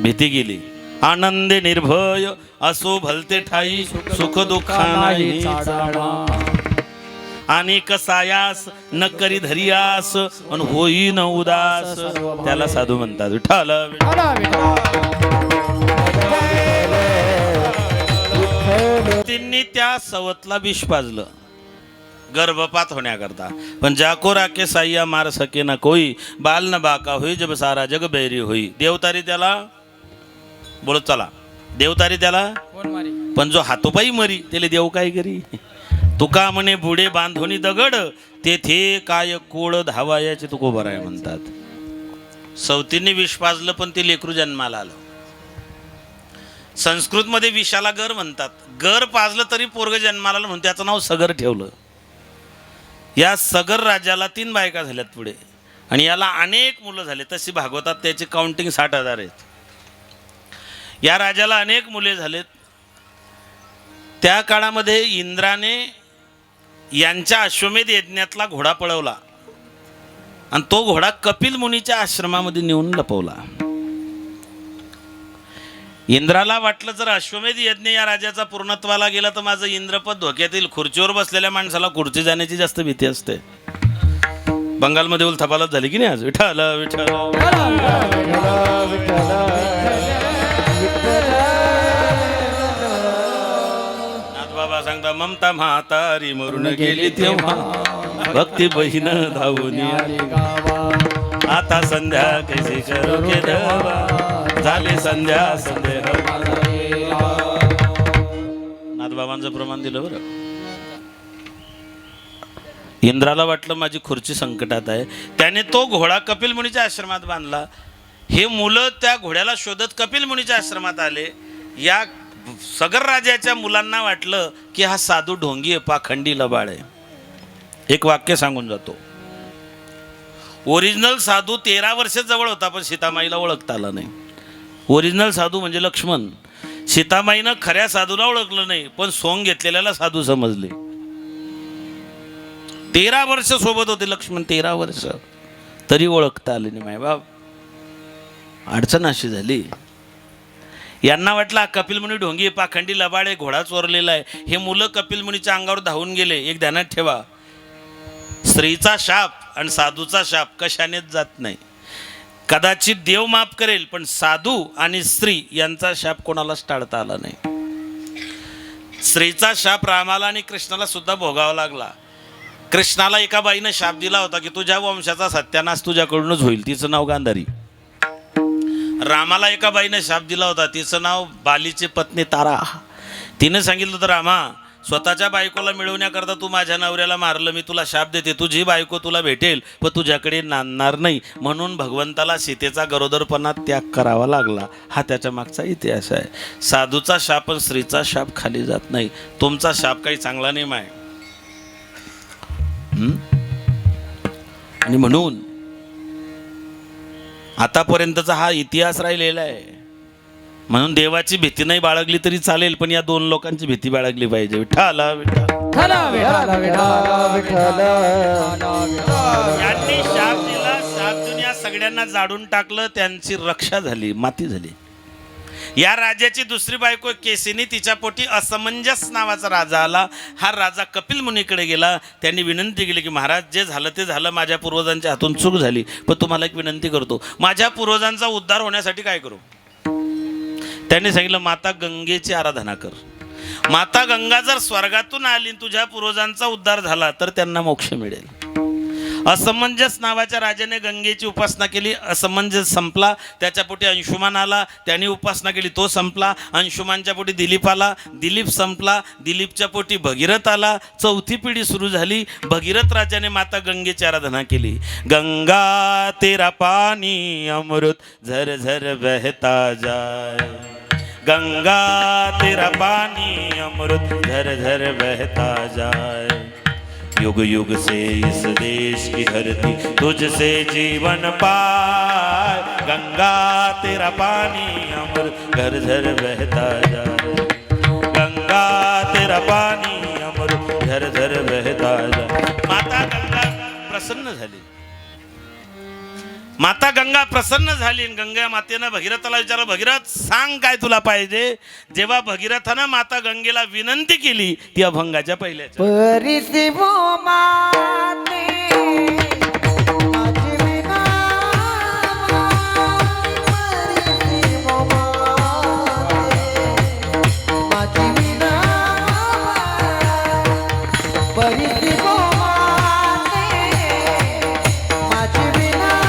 S1: भीती गेली आनंदे निर्भय असो भलते ठाई सुख दुःख नाही आणि कसायास न करी धरियास अन होई न उदास त्याला साधू म्हणतात विठ्ठल त्यांनी त्या सवतला विष पाजलं गर्भपात होण्याकरता पण जाको राखे साईया मार सके ना कोई बाल न बाका होई जब सारा जग बैरी होई देवतारी त्याला बोलत चला देवतारी त्याला पण जो हातोपाई मरी त्याला देव काय करी तुका म्हणे बुडे बांधोनी दगड तेथे काय कोळ धावायाचे तुको बराय म्हणतात सवतीने विष पाजलं पण ते लेकरू जन्माला आलं संस्कृत मध्ये विषाला गर म्हणतात गर पाजलं तरी पोरग जन्माला आलं म्हणून त्याचं नाव सगर ठेवलं या सगर राजाला 3 बायका झाल्यात पुढे आणि याला अनेक मुलं झाले तशी भागवतात त्याची काउंटिंग 60,000 आहेत या राजाला अनेक मुले झालेत त्या काळामध्ये इंद्राने यांच्या अश्वमेध यज्ञातला घोडा पळवला आणि तो घोडा कपिल मुनीच्या आश्रमामध्ये नेऊन लपवला इंद्राला वाटलं जर अश्वमेध यज्ञ या राजाचा पूर्णत्वाला गेला तर माझं इंद्रपद धोक्यात येईल खुर्चीवर बसलेल्या माणसाला खुर्ची जाण्याची जास्त भीती असते बंगालमध्ये उलथापालथ झाली की नाही आज विठ्ठल विठ्ठल बाबा सांगता ममता म्हातारी मरून गेली तेव्हा भक्ती बहीण धावून आता संध्या कैसे करू के देवा झाले संध्या संदेह नाथबाबांचं प्रमाण दिलं बरं इंद्राला वाटलं माझी खुर्ची संकटात आहे त्याने तो घोडा कपिल मुनीच्या आश्रमात बांधला हे मुलं त्या घोड्याला शोधत कपिल मुनीच्या आश्रमात आले या सगर राजाच्या मुलांना वाटलं की हा साधू ढोंगी आहे पाखंडी लबाड आहे एक वाक्य सांगून जातो ओरिजिनल साधू 13 वर्ष जवळ होता पण सीतामाईला ओळखता आलं नाही ओरिजिनल साधू म्हणजे लक्ष्मण सीतामाईनं खऱ्या साधूला ओळखलं नाही पण सोंग घेतलेल्याला साधू समजले 13 वर्ष सोबत होते लक्ष्मण 13 वर्ष तरी ओळखता आले नाही मायबाप अडचण अशी झाली यांना वाटलं कपिल मुनी ढोंगी पाखंडी लबाड आहे घोडा चोरलेला आहे हे मुलं कपिल मुनीच्या अंगावर धावून गेले एक ध्यानात ठेवा स्त्रीचा शाप आणि साधूचा शाप कशानेच जात नाही कदाचित देव माफ करेल पण साधू आणि स्त्री यांचा शाप कोणालाच टाळता आला नाही स्त्रीचा शाप रामाला आणि कृष्णाला सुद्धा भोगावा लागला कृष्णाला एका बाईनं शाप दिला होता की तुझ्या वंशाचा सत्यानाश तुझ्याकडूनच होईल तिचं नाव गांधारी रामाला एका बाईने शाप दिला होता तिचं नाव बालीची पत्नी तारा तिने सांगितलं होतं रामा स्वतःच्या बायकोला मिळवण्याकरता तू माझ्या नवऱ्याला मारलं मी तुला शाप देते तुझी बायको तुला भेटेल पण तुझ्याकडे नांदणार नाही म्हणून भगवंताला सीतेचा गरोदरपणा त्याग करावा लागला हा त्याच्या मागचा इतिहास आहे साधूचा शाप आणि स्त्रीचा शाप खाली जात नाही तुमचा शाप काही चांगला नाही माय आणि म्हणून आतापर्यंतचा हा इतिहास राहिलेला आहे म्हणून देवाची भीती नाही बाळगली तरी चालेल पण या 2 लोकांची भीती बाळगली पाहिजे विठ्ठल यांनी शाप दिला शाप देऊन या सगळ्यांना जाडून टाकलं त्यांची रक्षा झाली माती झाली या राजाची दुसरी बायको केसिनी तिच्या पोटी असमंजस नावाचा राजा आला हा राजा कपिल मुनीकडे गेला त्यांनी विनंती केली की महाराज जे झालं ते झालं माझ्या पूर्वजांच्या हातून चूक झाली पण तुम्हाला एक विनंती करतो माझ्या पूर्वजांचा उद्धार होण्यासाठी काय करू त्यांनी सांगितलं माता गंगेची आराधना कर माता गंगा जर स्वर्गातून आली तुझ्या पूर्वजांचा उद्धार झाला तर त्यांना मोक्ष मिळेल असमंजस नावाच्या राजाने गंगेची उपासना केली असमंजस संपला त्याच्या पोटी अंशुमान आला त्याने उपासना केली तो संपला अंशुमानच्या पोटी दिलीप आला दिलीप संपला दिलीपच्या पोटी भगीरथ आला चौथी पिढी सुरू झाली भगीरथ राजाने माता गंगेची आराधना केली गंगा तेरा पाणी अमृत झर झर बहता जाए गंगा तेरा पानी अमृत झर झर बहता जाए युग युग से इस देश की धरती तुझसे जीवन पाए गंगा तेरा पानी अमर घर घर बहता जा रे गंगा तेरा पानी अमर घर घर बहता जा माता गंगा प्रसन्न झाली माता गंगा प्रसन्न झाली आणि गंगा मातेनं भगीरथाला विचारलं भगीरथ सांग काय तुला पाहिजे जेव्हा भगीरथानं माता गंगेला विनंती केली ती अभंगाच्या पहिल्याच्या
S4: परिसी माते माझी विना परिसी माते माझी विना परिसी माते माझी विना परिसी माझी विना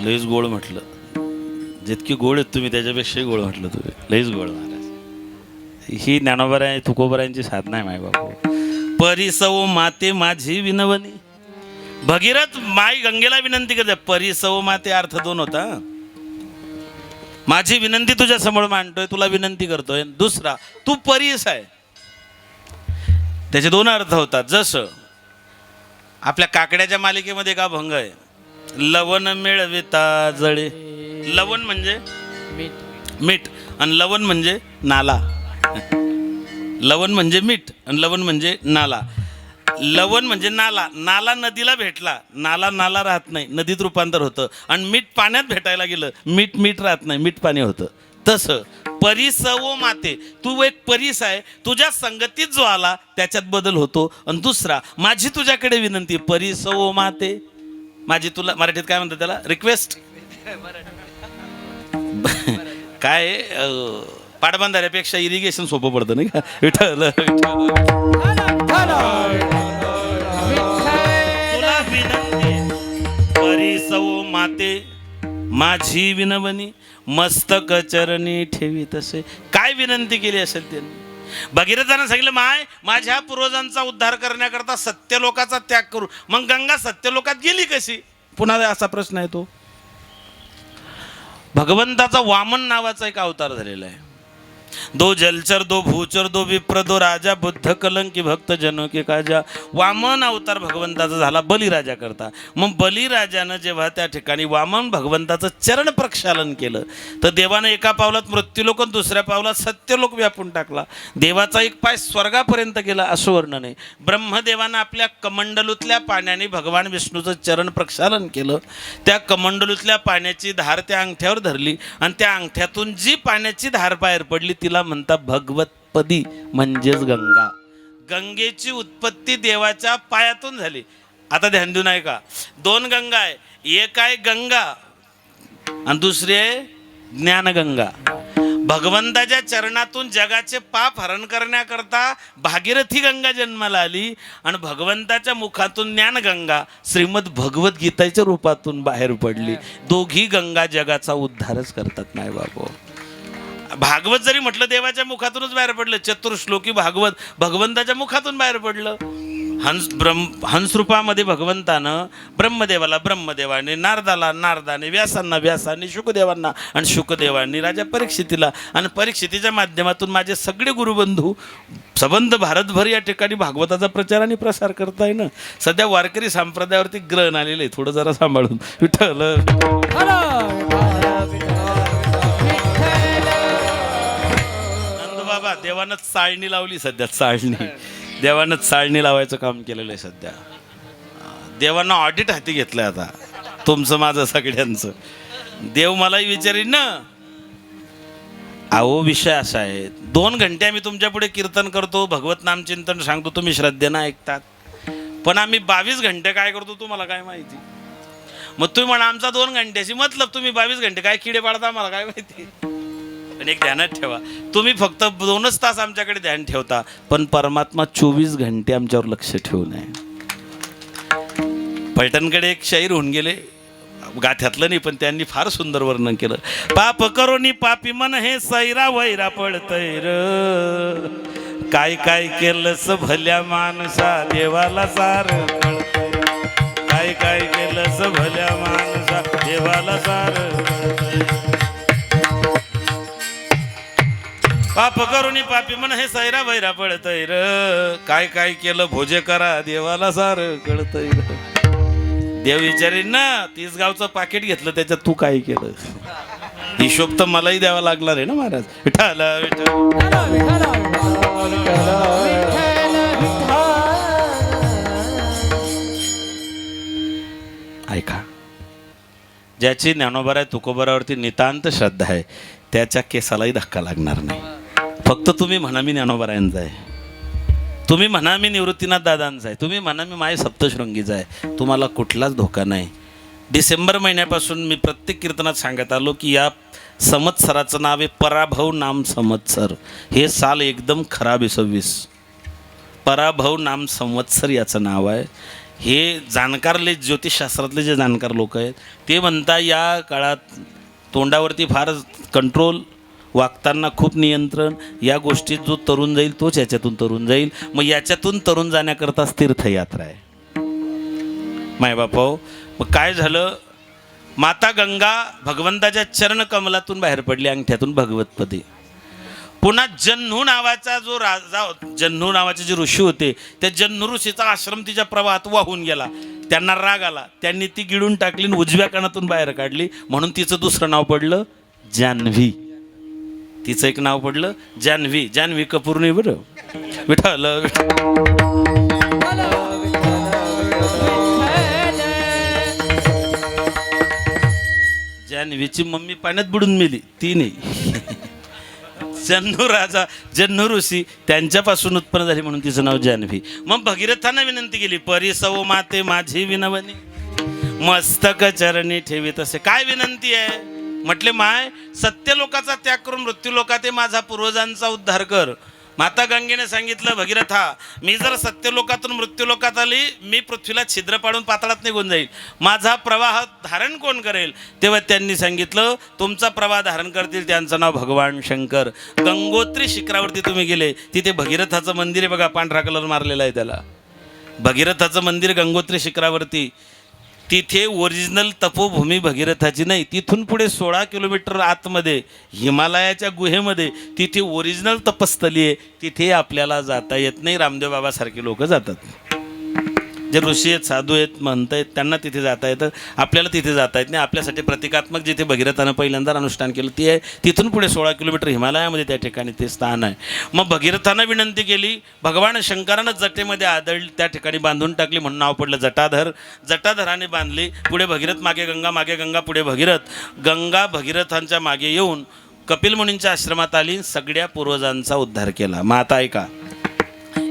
S1: लईच गोड म्हटलं जितकी गोड आहेत तुम्ही त्याच्यापेक्षाही गोड म्हटलं तुम्ही लईच गोड महाराज ही ज्ञानोबराय तुकोबरायांची साधना आहे माय बापू परिसव माते माझी विनवणी भगीरथ माई गंगेला विनंती करते परिसव माते अर्थ दोन होता माझी विनंती तुझ्या समोर मांडतोय तुला विनंती करतोय दुसरा तू परीस आहे त्याचे दोन अर्थ होतात जसं आपल्या काकड्याच्या मालिकेमध्ये का भंग आहे लवण मिळविता जळे लवण म्हणजे मीठ आणि लवण म्हणजे नाला लवण म्हणजे मीठ आणि लवण म्हणजे नाला लवण म्हणजे नाला नाला नदीला भेटला नाला नाला राहत नाही नदीत रूपांतर होतं आणि मीठ पाण्यात भेटायला गेलं मीठ मीठ राहत नाही मीठ पाणी होतं तसं परिसवो माते, तू एक परीस आहे, तुझ्या संगतीत जो आला त्याच्यात बदल होतो. आणि दुसरा, माझी तुझ्याकडे विनंती, परिसवो माते, माझी तुला मराठीत काय म्हणतात त्याला, रिक्वेस्ट काय पाटबंधाऱ्यापेक्षा इरिगेशन सोपं पडतं नाही का. विठ्ठल तुला विनंती, परिसवो माते माझी विनवणी, मस्तक चरणी ठेवी तसे. काय विनंती केली असेल त्यांनी. भगीरथानं सांगितलं, माय माझ्या पूर्वजांचा उद्धार करण्याकरता सत्यलोकाचा त्याग करू. मग गंगा सत्यलोकात गेली कशी, पुन्हा असा प्रश्न येतो. भगवंताचा वामन नावाचा एक अवतार झालेला आहे. दो जलचर दो भूचर दो विप्र दो राजा, बुद्ध कलंकी भक्त जनो के काजा. वामन अवतार भगवंताचा झाला बलिराजा करता. मग बलिराजानं जेव्हा त्या ठिकाणी वामन भगवंताचं चरण प्रक्षालन केलं, तर देवानं एका पावलात मृत्यूलोक आणि दुसऱ्या पावलात सत्यलोक व्यापून टाकला. देवाचा एक पाय स्वर्गापर्यंत गेला असं वर्णन आहे. ब्रह्मदेवानं आपल्या कमंडलूतल्या पाण्याने भगवान विष्णूचं चरण प्रक्षालन केलं. त्या कमंडलूतल्या पाण्याची धार त्या अंगठ्यावर धरली आणि त्या अंगठ्यातून जी पाण्याची धार बाहेर पडली तिला म्हणतात भगवतपदी, म्हणजेच गंगा. गंगेची उत्पत्ती देवाच्या पायातून झाली. आता ध्यान देऊन आहे का, दोन गंगा आहे, एक आहे गंगा आणि दुसरी आहे ज्ञानगंगा. भगवंताच्या चरणातून जगाचे पाप हरण करण्याकरता भागीरथी गंगा जन्माला आली आणि भगवंताच्या मुखातून ज्ञानगंगा श्रीमद भगवद्गीतेच्या रूपातून बाहेर पडली. दोघी गंगा जगाचा उद्धारच करतात. नाही बाबू, भागवत जरी म्हटलं देवाच्या मुखातूनच बाहेर पडलं. चतुर्श्लोकी भागवत भगवंताच्या मुखातून बाहेर पडलं. हंसरूपामध्ये भगवंतानं ब्रह्मदेवाला ब्रह्मदेवाने, नारदाला नारदाने, व्यासांना व्यासाने, शुकदेवांना आणि शुकदेवांनी राजा परीक्षितीला, आणि परीक्षितीच्या माध्यमातून माझे सगळे गुरुबंधू संबंध भारतभर या ठिकाणी भागवताचा प्रचार आणि प्रसार करताय ना. सध्या वारकरी संप्रदायावरती ग्रहण आलेले आहे, थोडं जरा सांभाळून. विठ्ठल बाबा, देवानं चाळणी लावली सध्या, चाळणी. देवानं चाळणी लावायचं काम केलेलं आहे सध्या. देवानं ऑडिट हाती घेतलंय आता तुमचं माझं सगळ्यांचं. देव मलाही विचारीन ना. अहो, विषय असा आहे, 2 घंटे आम्ही तुमच्या पुढे कीर्तन करतो, भगवत नामचिंतन सांगतो, तुम्ही श्रद्धेनं ऐकतात. पण आम्ही 22 घंटे काय करतो तुम्हाला काय माहिती. मग तुम्ही म्हणा आमचा 2 घंट्याशी मतलब, तुम्ही 22 घंटे काय किडे पाडता मला काय माहिती. पण एक ध्यानात ठेवा, तुम्ही फक्त 2च तास आमच्याकडे ध्यान ठेवता, पण परमात्मा 24 घंटे आमच्यावर लक्ष ठेवून आहे. पैठणकडे एक शाहीर होऊन गेले, गाथ्यातलं नाही पण त्यांनी फार सुंदर वर्णन केलं. पाप करोनी पापी मन हे सैरा वैरा पडतय र, काय काय केलंस भल्या माणसा देवाला सार कळतंय. काय काय केलंस भल्या माणसा देवाला सार कळतंय. पाप करुणी पापी मन हे सैरा वैरा पडतय र, काय काय केलं भोजे करा देवाला सार कळतय. देव विचारेन ना, 30 गावचं पाकिट घेतलं त्याच्यात तू काय केलं. हिशोब तर मलाही द्यावा लागणार आहे ना महाराज. विठ्ठल ऐका, ज्याची ज्ञानोबा तुकोबरावरती नितांत श्रद्धा आहे त्याच्या केसालाही धक्का लागणार नाही. फक्त तुम्ही म्हणा मी ज्ञानोबरायांचा आहे, तुम्ही म्हणा मी निवृत्तीनाथ दादांचा आहे, तुम्ही म्हणा मी माय सप्तशृंगीचा आहे, तुम्हाला कुठलाच धोका नाही. डिसेंबर महिन्यापासून मी प्रत्येक कीर्तनात सांगत आलो की या संवत्सराचं नाव आहे पराभव नाम संवत्सर. हे साल एकदम खराब आहे. 26 पराभव नाम संवत्सर याचं नाव आहे. हे जाणकारले ज्योतिषशास्त्रातले जे जाणकार लोक आहेत ते म्हणता या काळात तोंडावरती फार कंट्रोल, वागताना खूप नियंत्रण, या गोष्टीत जो तरुण जाईल तोच याच्यातून तरुण जाईल. मग याच्यातून तरुण जाण्याकरताच तीर्थयात्रा आहे. मायबापाओ, मग काय झालं, माता गंगा भगवंताच्या चरणकमलातून बाहेर पडली, अंगठ्यातून भगवतपदी. पुन्हा जन्नू नावाचा जो राजा, जन्नू नावाचे जे ऋषी होते, त्या जन्नू ऋषीचा आश्रम तिच्या प्रवाहात वाहून गेला. त्यांना राग आला, त्यांनी ती गिळून टाकली, उजव्या कानातून बाहेर काढली. म्हणून तिचं दुसरं नाव पडलं जान्हवी. तिचं एक नाव पडलं जान्हवी. जान्हवी कपूर नाही बरं. विठ्ठल जान्हवीची मम्मी पाण्यात बुडून मेली, ती नाही. जन्नू राजा जन्नू ऋषी त्यांच्यापासून उत्पन्न झाली म्हणून तिचं नाव जान्हवी. मग भगीरथानं विनंती केली, परिसव माते माझी विनवणी, मस्तक चरणी ठेवी तसे. काय विनंती आहे म्हटले, माय सत्यलोकाचा त्याग करून मृत्यूलोकात माझा पूर्वजांचा उद्धार कर. माता गंगेने सांगितलं, भगीरथा मी जर सत्यलोकातून मृत्यूलोकात आली, मी पृथ्वीला छिद्र पाडून पाताळात निघून जाईल, माझा प्रवाह धारण कोण करेल? तेव्हा त्यांनी सांगितलं, तुमचा प्रवाह धारण करतील त्यांचं नाव भगवान शंकर. गंगोत्री शिखरावरती तुम्ही गेले, तिथे भगीरथाचं मंदिर आहे बघा, पांढरा कलर मारलेला आहे त्याला. भगीरथाचं मंदिर गंगोत्री शिखरावरती, तिथे ओरिजिनल तपोभूमी भगीरथाची नाही, तिथून पुढे 16 किलोमीटर आतमध्ये हिमालयाच्या गुहेमध्ये तिथे ओरिजिनल तपस्थली आहे. तिथे आपल्याला जाता येत नाही. रामदेव बाबासारखे लोक जातात, जे ऋषी आहेत, साधू आहेत, महंत आहेत, त्यांना तिथे जाता येतं, आपल्याला तिथे जाता येत नाही. आपल्यासाठी प्रतिकात्मक जिथे भगीरथानं पहिल्यांदा अनुष्ठान केलं ती आहे. तिथून पुढे 16 किलोमीटर हिमालयामध्ये त्या ठिकाणी ते स्थान आहे. मग भगीरथानं विनंती केली, भगवान शंकरानं जटेमध्ये आदळ त्या ठिकाणी बांधून टाकली म्हणून नाव पडलं जटाधर. जटाधराने बांधली. पुढे भगीरथ, मागे गंगा, पुढे भगीरथ. गंगा भगीरथांच्या मागे येऊन कपिल मुनींच्या आश्रमात आली, सगळ्या पूर्वजांचा उद्धार केला. मग आता ऐका,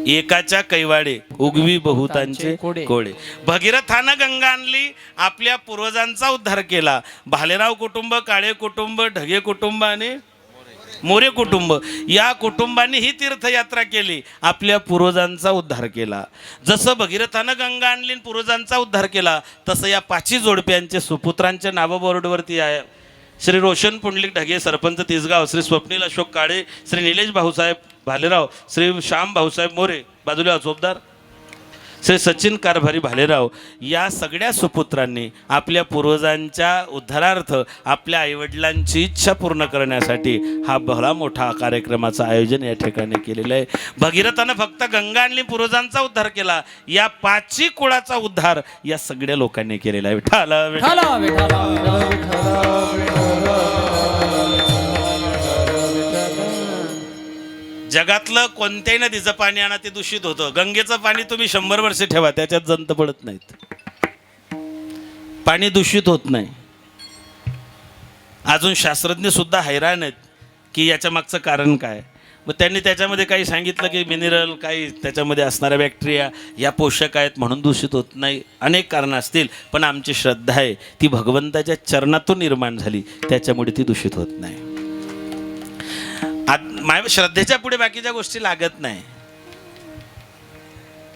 S1: एकाच्या कैवाडे उगवी बहुतांचे कोडे. भगीरथानं गंगा आणली, आपल्या पूर्वजांचा उद्धार केला. भालेराव कुटुंब, काळे कुटुंब, ढगे कुटुंब आणि मोरे कुटुंब या कुटुंबांनी ही तीर्थयात्रा केली, आपल्या पूर्वजांचा उद्धार केला. जसं भगीरथानं गंगा आणली पूर्वजांचा उद्धार केला, तसं या 5 जोडप्यांचे सुपुत्रांचे नावं बोर्डवरती आहे. श्री रोशन पुंडलिक ढगे, सरपंच तिसगाव, श्री स्वप्नील अशोक काळे, श्री निलेश भाऊसाहेब भालेराव, श्री श्याम भाऊसाहेब मोरे बाजूला चोपदार, श्री सचिन कारभारी भालेराव, या सगळ्या सुपुत्रांनी आपल्या पूर्वजांच्या उद्धारार्थ आपल्या आईवडिलांची इच्छा पूर्ण करण्यासाठी हा भला मोठा कार्यक्रमाचं आयोजन या ठिकाणी केलेलं आहे. भगीरथानं फक्त गंगा आणली, पूर्वजांचा उद्धार केला. या 5 कुळाचा उद्धार या सगळ्या लोकांनी केलेला आहे. विठ्ठला
S2: विठ्ठला विठ्ठला.
S1: जगातलं कोणत्याही नदीचं पाणी आणा ते दूषित होतं. गंगेचं पाणी तुम्ही 100 वर्षे ठेवा, त्याच्यात जंत पडत नाहीत, पाणी दूषित होत नाही. अजून शास्त्रज्ञ सुद्धा हैराण आहेत की याच्या मागचं कारण काय. मग त्यांनी त्याच्यामध्ये काही सांगितलं की मिनरल, काही त्याच्यामध्ये असणाऱ्या बॅक्टेरिया या पोषक आहेत म्हणून दूषित होत नाही. अनेक कारणं असतील, पण आमची श्रद्धा आहे ती भगवंताच्या चरणातून निर्माण झाली, त्याच्यामुळे ती दूषित होत नाही. श्रद्धेच्या पुढे बाकीच्या गोष्टी लागत नाही.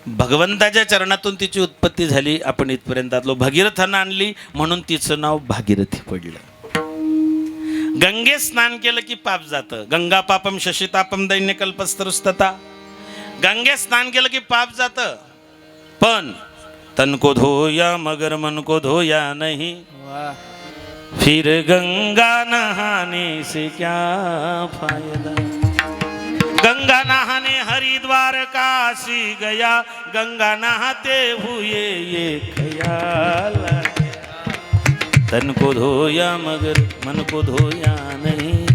S1: भगवंताच्या चरणातून तिची उत्पत्ती झाली, आपण इथपर्यंत आलो. भगीरथानं आणली म्हणून तिचं नाव भागीरथी पडलं. गंगे स्नान केलं की पाप जातं. गंगा पापम शशितापम दैन्य कल्पस्तरुस्तता. गंगे स्नान केलं की पाप जातं, पण तन को धोया मगर मन को धोया नहीं, फिर गंगा नहाने से क्या फायदा. गंगा नहाने हरिद्वार काशी गया, गंगा नहाते हुए ये ख्याल, तन को धोया मगर मन को धोया नहीं.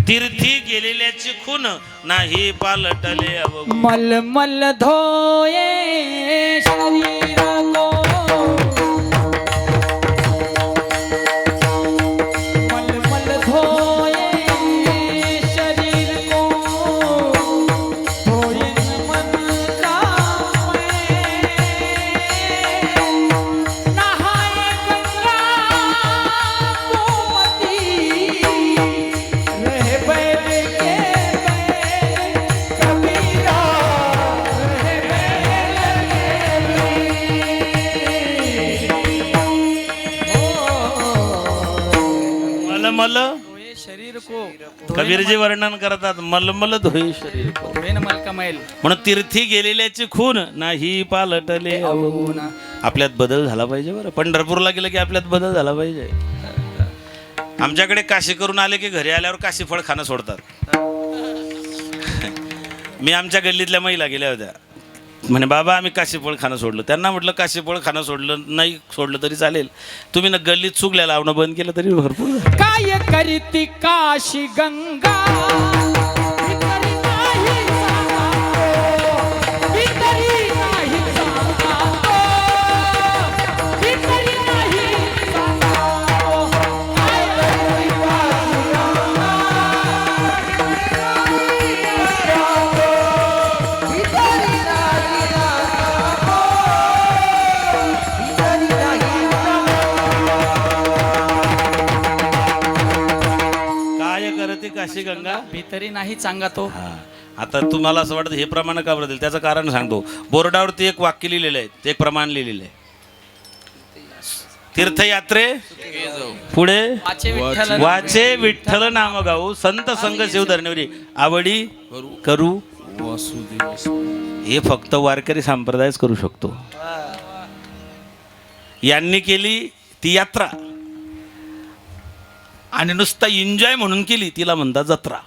S1: तीर्थी गेलेल्याची खून नाही पालटले अवगुण.
S2: मलमल धोये शरीर को,
S1: मल
S2: शरीर को
S1: कबीरजी वर्णन करतात, मलमल धोई शरीर को, म्हणून तीर्थी गेलेल्याची खून नाही पालटले अवगुण. आपल्यात बदल झाला पाहिजे बरं. पंढरपूरला गेलं की आपल्यात बदल झाला पाहिजे. आमच्याकडे काशी करून आले की घरी आल्यावर काशी फळ खाणं सोडतात. मी आमच्या गल्लीतल्या महिला गेल्या होत्या, म्हणे बाबा आम्ही काशीफळ खाणं सोडलं. त्यांना म्हटलं काशीफळ खाणं सोडलं नाही, सोडलं तरी चालेल, तुम्ही ना गल्लीत चुकल्या लावणं बंद केलं तरी भरपूर.
S2: काय करीती काशी गंगा,
S1: भितरी गंगा
S2: भितरी नाही सांगा तो.
S1: हा. आता तुम्हाला असं वाटतं हे प्रमाण का बरं दिलं? त्याचं कारण सांगतो. बोर्डावरती एक वाक्य लिहिलेलं आहे, ते एक प्रमाण लिहिलेलं आहे. तीर्थयात्रे पुढे
S2: वाचे विठ्ठल
S1: वाचे विठ्ठल नाम गाऊ संत संग शिव धरणेवरी आवडी करू. हे फक्त वारकरी संप्रदायच करू शकतो. यांनी केली ती यात्रा आणि नुसता एन्जॉय म्हणून केली, तिला म्हणतात जत्रा.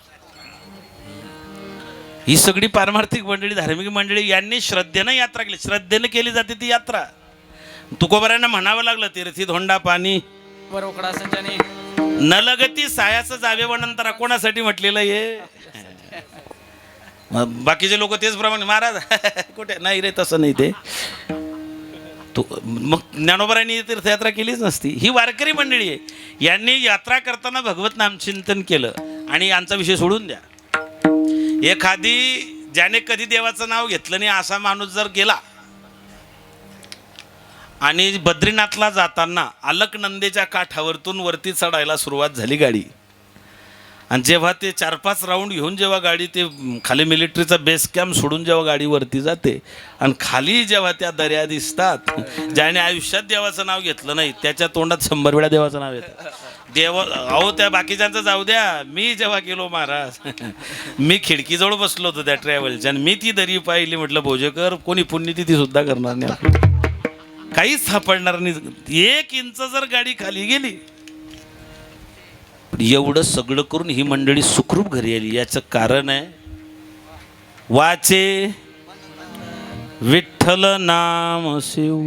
S1: ही सगळी पारमार्थिक मंडळी, धार्मिक मंडळी यांनी श्रद्धेनं यात्रा केली, श्रद्धेनं केली जाते ती यात्रा. तुकोबारांना म्हणावं लागलं, तीर्थी धोंडा पाणी
S2: रोकडा संचाने
S1: न लगती सायाचं जावे वनंतरा. कोणासाठी म्हटलेलं हे? बाकीचे लोक तेच प्रमाणे महाराज कुठे नाही रे, तसं नाही ते. मग ज्ञानोबारांनी तीर्थयात्रा केलीच नसती. ही वारकरी मंडळी आहे. यांनी यात्रा करताना भगवत नामचिंतन केलं. आणि यांचा विषय सोडून द्या. एखादी ज्याने कधी देवाचं नाव घेतलं नाही असा माणूस जर गेला आणि बद्रीनाथला जाताना अलकनंदेच्या काठावरतून वरती चढायला सुरुवात झाली गाडी, आणि जेव्हा ते 4-5 राऊंड घेऊन जेव्हा गाडी ते खाली मिलिटरीचा बेस कॅम्प सोडून जेव्हा गाडी वरती जाते आणि खाली जेव्हा त्या दर्या दिसतात, ज्याने आयुष्यात देवाचं नाव घेतलं नाही त्याच्या तोंडात 100 वेळा देवाचं नाव येतं. अहो त्या बाकीच्यांचं जाऊ द्या, मी जेव्हा गेलो महाराज, मी खिडकीजवळ बसलो होतो त्या ट्रॅव्हलच्या आणि मी ती दरी पाहिली. म्हटलं भोजेकर कोणी पुण्यतिथी सुद्धा करणार नाही, काहीच सापडणार नाही. 1 इंच जर गाडी खाली गेली. एवढं सगळं करून ही मंडळी सुखरूप घरी आली. याचं कारण आहे वाचे विठ्ठल नाम शिव.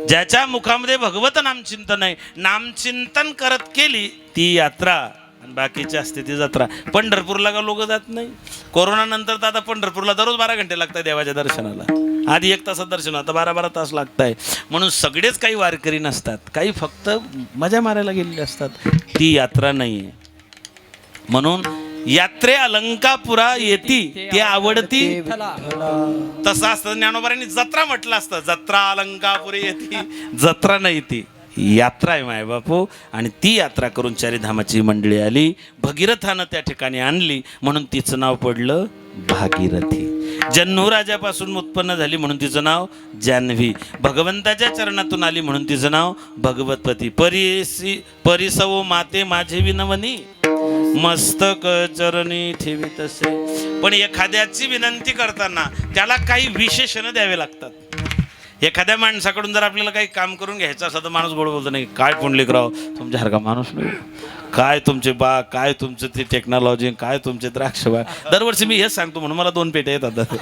S1: ज्याच्या मुखामध्ये भगवत नामचिंतन आहे, नामचिंतन करत केली ती यात्रा, आणि बाकीची असते ती जत्रा. पंढरपूरला का लोक जात नाही? कोरोना नंतर तर आता पंढरपूरला दररोज 12 घंटे लागतात देवाच्या दर्शनाला. आधी 1 तासात दर्शन, आता 12-12 तास लागत आहे. म्हणून सगळेच काही वारकरी नसतात, काही फक्त मजा मारायला गेलेले असतात. ती यात्रा नाही आहे. म्हणून यात्रे अलंकापुरा येती ते आवडती. तसं असतं. ज्ञानोबारांनी जत्रा म्हटलं असतं, जत्रा अलंकापुरे येती. जत्रा नाही ती यात्रा आहे माय बापू. आणि ती यात्रा करून चारीधामाची मंडळी आली. भगीरथानं त्या ठिकाणी आणली म्हणून तिचं नाव पडलं भागीरथी. जन्नू राजापासून उत्पन्न झाली म्हणून तिचं नाव जान्हवी. भगवंताच्या चरणातून आली म्हणून तिचं नाव भगवतपती. परिसवो माते माझे विनवनी, मस्तक चरणी ठेवी तसे. पण एखाद्याची विनंती करताना त्याला काही विशेषण द्यावे लागतात. एखाद्या माणसाकडून जर आपल्याला काही काम करून घ्यायचं असं तर माणूस गोड बोलतो, नाही काय पुंडलिकराव तुमच्यासारखा माणूस नाही, काय तुमचे बाग, काय तुमचं ती टेक्नॉलॉजी, काय तुमचे द्राक्ष बाग. दरवर्षी मी हेच सांगतो म्हणून मला 2 पेट्या येतात.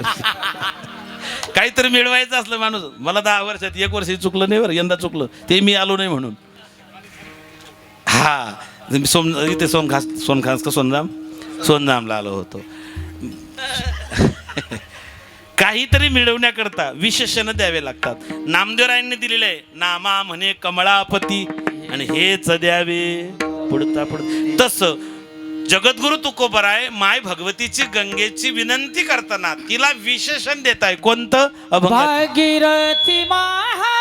S1: काहीतरी मिळवायचं असलं माणूस, मला 10 वर्षात 1 वर्ष चुकलं नाही बरं, यंदा चुकलं ते मी आलो नाही म्हणून. हा इथे सोनखास का सोनजामला आलो होतो. काहीतरी मिळवण्याकरता विशेषण द्यावे लागतात. नामदेवरायांनी दिलेले आहे, नामा म्हणे कमळापती आणि हेच द्यावे पुढता पुढ. तसं जगद्गुरु तुकोबराय माय भगवतीची गंगेची विनंती करताना तिला विशेषण देत आहे. कोणतं? अभंग.
S2: भागीरथी महा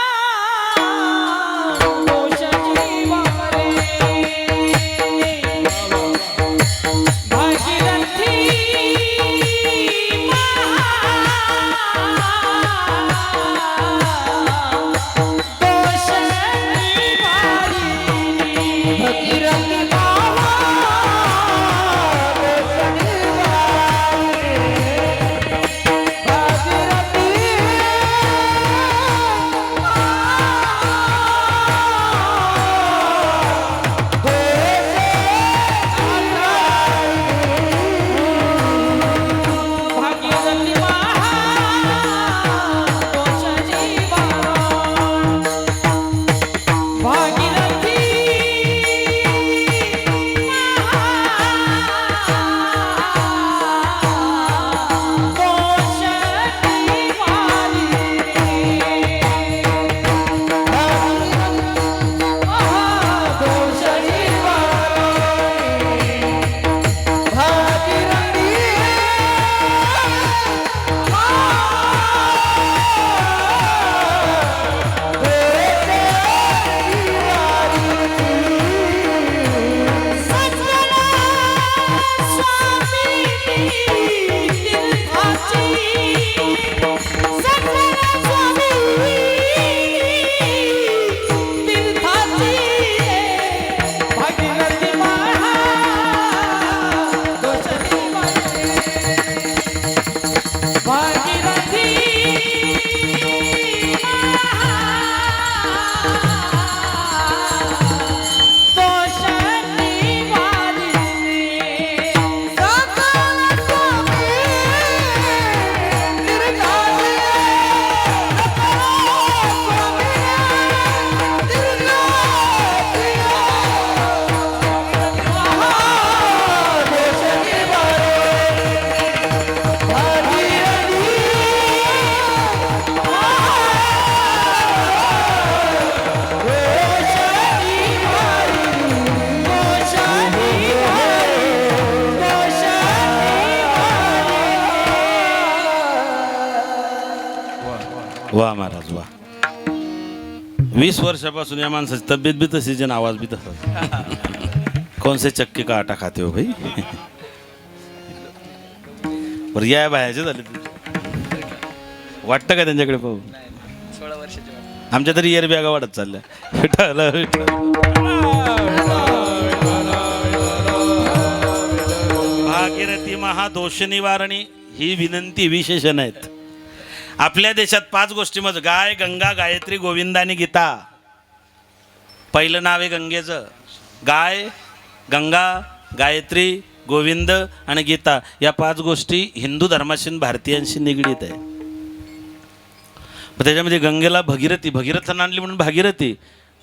S1: वा महाराज वा. 20 वर्षापासून या माणसाची तब्येत बी तशीच आणि आवाज बी तसा. कौन से चक्के का आटा खाते हो भाई. बरं या बाहेरचे झाले वाटतं का त्यांच्याकडे पाहू.
S2: 16 वर्षाचे
S1: आमच्या तरी इयर बॅगा वाढत चालल्या. विठ्ठल विठ्ठल. भागीरथी महादोष निवारणी ही विनंती विशेषण आहेत. आपल्या देशात 5 गोष्टीमध्ये गाय, गंगा, गायत्री, गोविंद आणि गीता. पहिलं नाव आहे गंगेचं. गाय, गंगा, गायत्री, गोविंद आणि गीता या 5 गोष्टी हिंदू धर्माशी आणि भारतीयांशी निगडीत आहे. मग त्याच्यामध्ये गंगेला भगीरथी, भगीरथानं आणली म्हणून भागीरथी.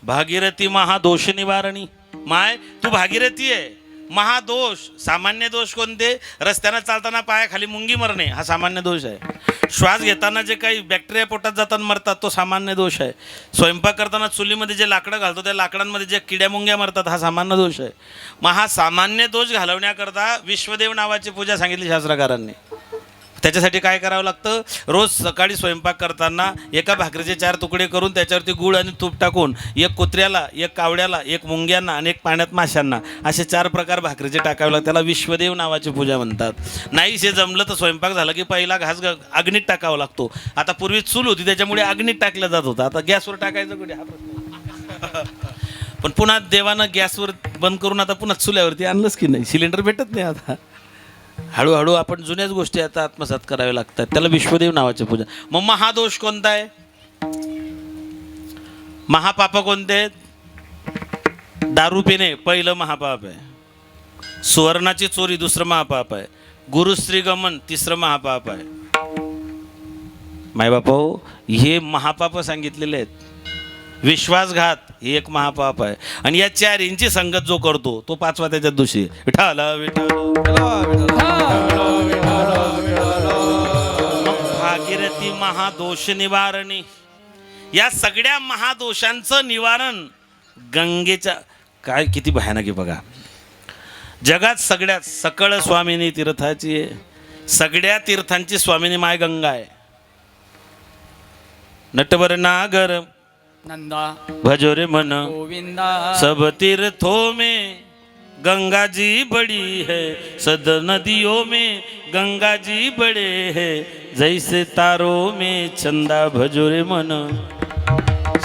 S1: भागीरथी महादोष निवारणी. माय तू भागीरथी आहे. महादोष, सामान्य दोष कोणते? रस्त्यानं चालताना पायाखाली मुंगी मरणे हा सामान्य दोष आहे. श्वास घेताना जे काही बॅक्टेरिया पोटात जाताना मरतात तो सामान्य दोष आहे. स्वयंपाक करताना चुलीमध्ये जे लाकडं घालतो त्या लाकडांमध्ये जे किड्या मुंग्या मरतात हा सामान्य दोष आहे. मग हा सामान्य दोष घालवण्याकरता विश्वदेव नावाची पूजा सांगितली शास्त्रकारांनी. त्याच्यासाठी काय करावं लागतं? रोज सकाळी स्वयंपाक करताना एका भाकरीचे 4 तुकडे करून त्याच्यावरती गूळ आणि तूप टाकून एक कुत्र्याला, एक कावड्याला, एक मुंग्यांना आणि एक पाण्यात माशांना असे 4 प्रकार भाकरीचे टाकावे लागतात. त्याला विश्वदेव नावाची पूजा म्हणतात. नाही हे जमलं तर स्वयंपाक झाला की पहिला घास अग्नीत टाकावा लागतो. आता पूर्वी चूल होती त्याच्यामुळे अग्नीत टाकलं जात होतं. आता गॅसवर टाकायचं कुठे हा प्रश्न. पण पुन्हा देवानं गॅसवर बंद करून आता पुन्हा चुल्यावरती आणलंच की नाही. सिलेंडर भेटत नाही आता. हळूहळू आपण जुन्याच गोष्टी आता आत्मसात कराव्या लागतात. त्याला विश्वदेव नावाची पूजा. मग महादोष कोणता आहे? महापाप कोणते आहेत? दारू पिणे पहिलं महापाप आहे. सुवर्णाची चोरी दुसरं महापाप आहे. गुरुश्रीगमन तिसरं महापाप आहे. मायबापा हे महापाप सांगितलेले आहेत. विश्वासघात ही एक महापाप आहे. आणि या 4 इंची संगत जो करतो तो 5वा त्याच्यात दोषी. विठ्ठल भागीरथी महादोष निवारणी. या सगळ्या महादोषांचं निवारण गंगेच्या काय किती भयानक आहे बघा. जगात सगळ्यात सकळ स्वामिनी तीर्थाची आहे. सगळ्या तीर्थांची स्वामिनी माय गंगा आहे. नटवर नागर
S2: नंदा
S1: भजोरे मन
S2: गोविंदा
S1: सब तीर्थों में गंगा जी बड़ी है. सद नदियों में गंगा जी बड़े है. जैसे तारों में चंदा भजोरे मन.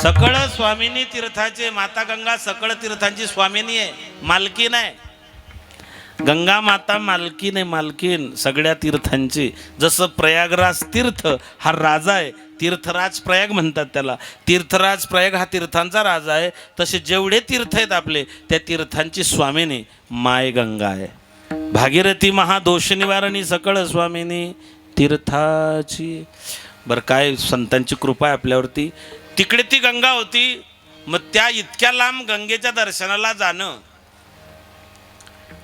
S1: सकळ स्वामिनी तीर्थाचे माता गंगा सकळ तीर्थांची स्वामिनी आहे, मालकीन आहे. गंगा माता मालकीन आहे, मालकीन सगळ्या तीर्थांची. जसं प्रयागराज तीर्थ हा राजा आहे, तीर्थराज प्रयाग म्हणतात त्याला. तीर्थराज प्रयाग हा तीर्थांचा राजा आहे. तसे जेवढे तीर्थ आहेत आपले त्या तीर्थांची स्वामिनी माय गंगा आहे. भागीरथी महादोष निवारणी सकळ स्वामिनी तीर्थाची. बरं काय संतांची कृपा आहे आपल्यावरती. तिकडे ती गंगा होती. मग त्या इतक्या लांब गंगेच्या दर्शनाला जाणं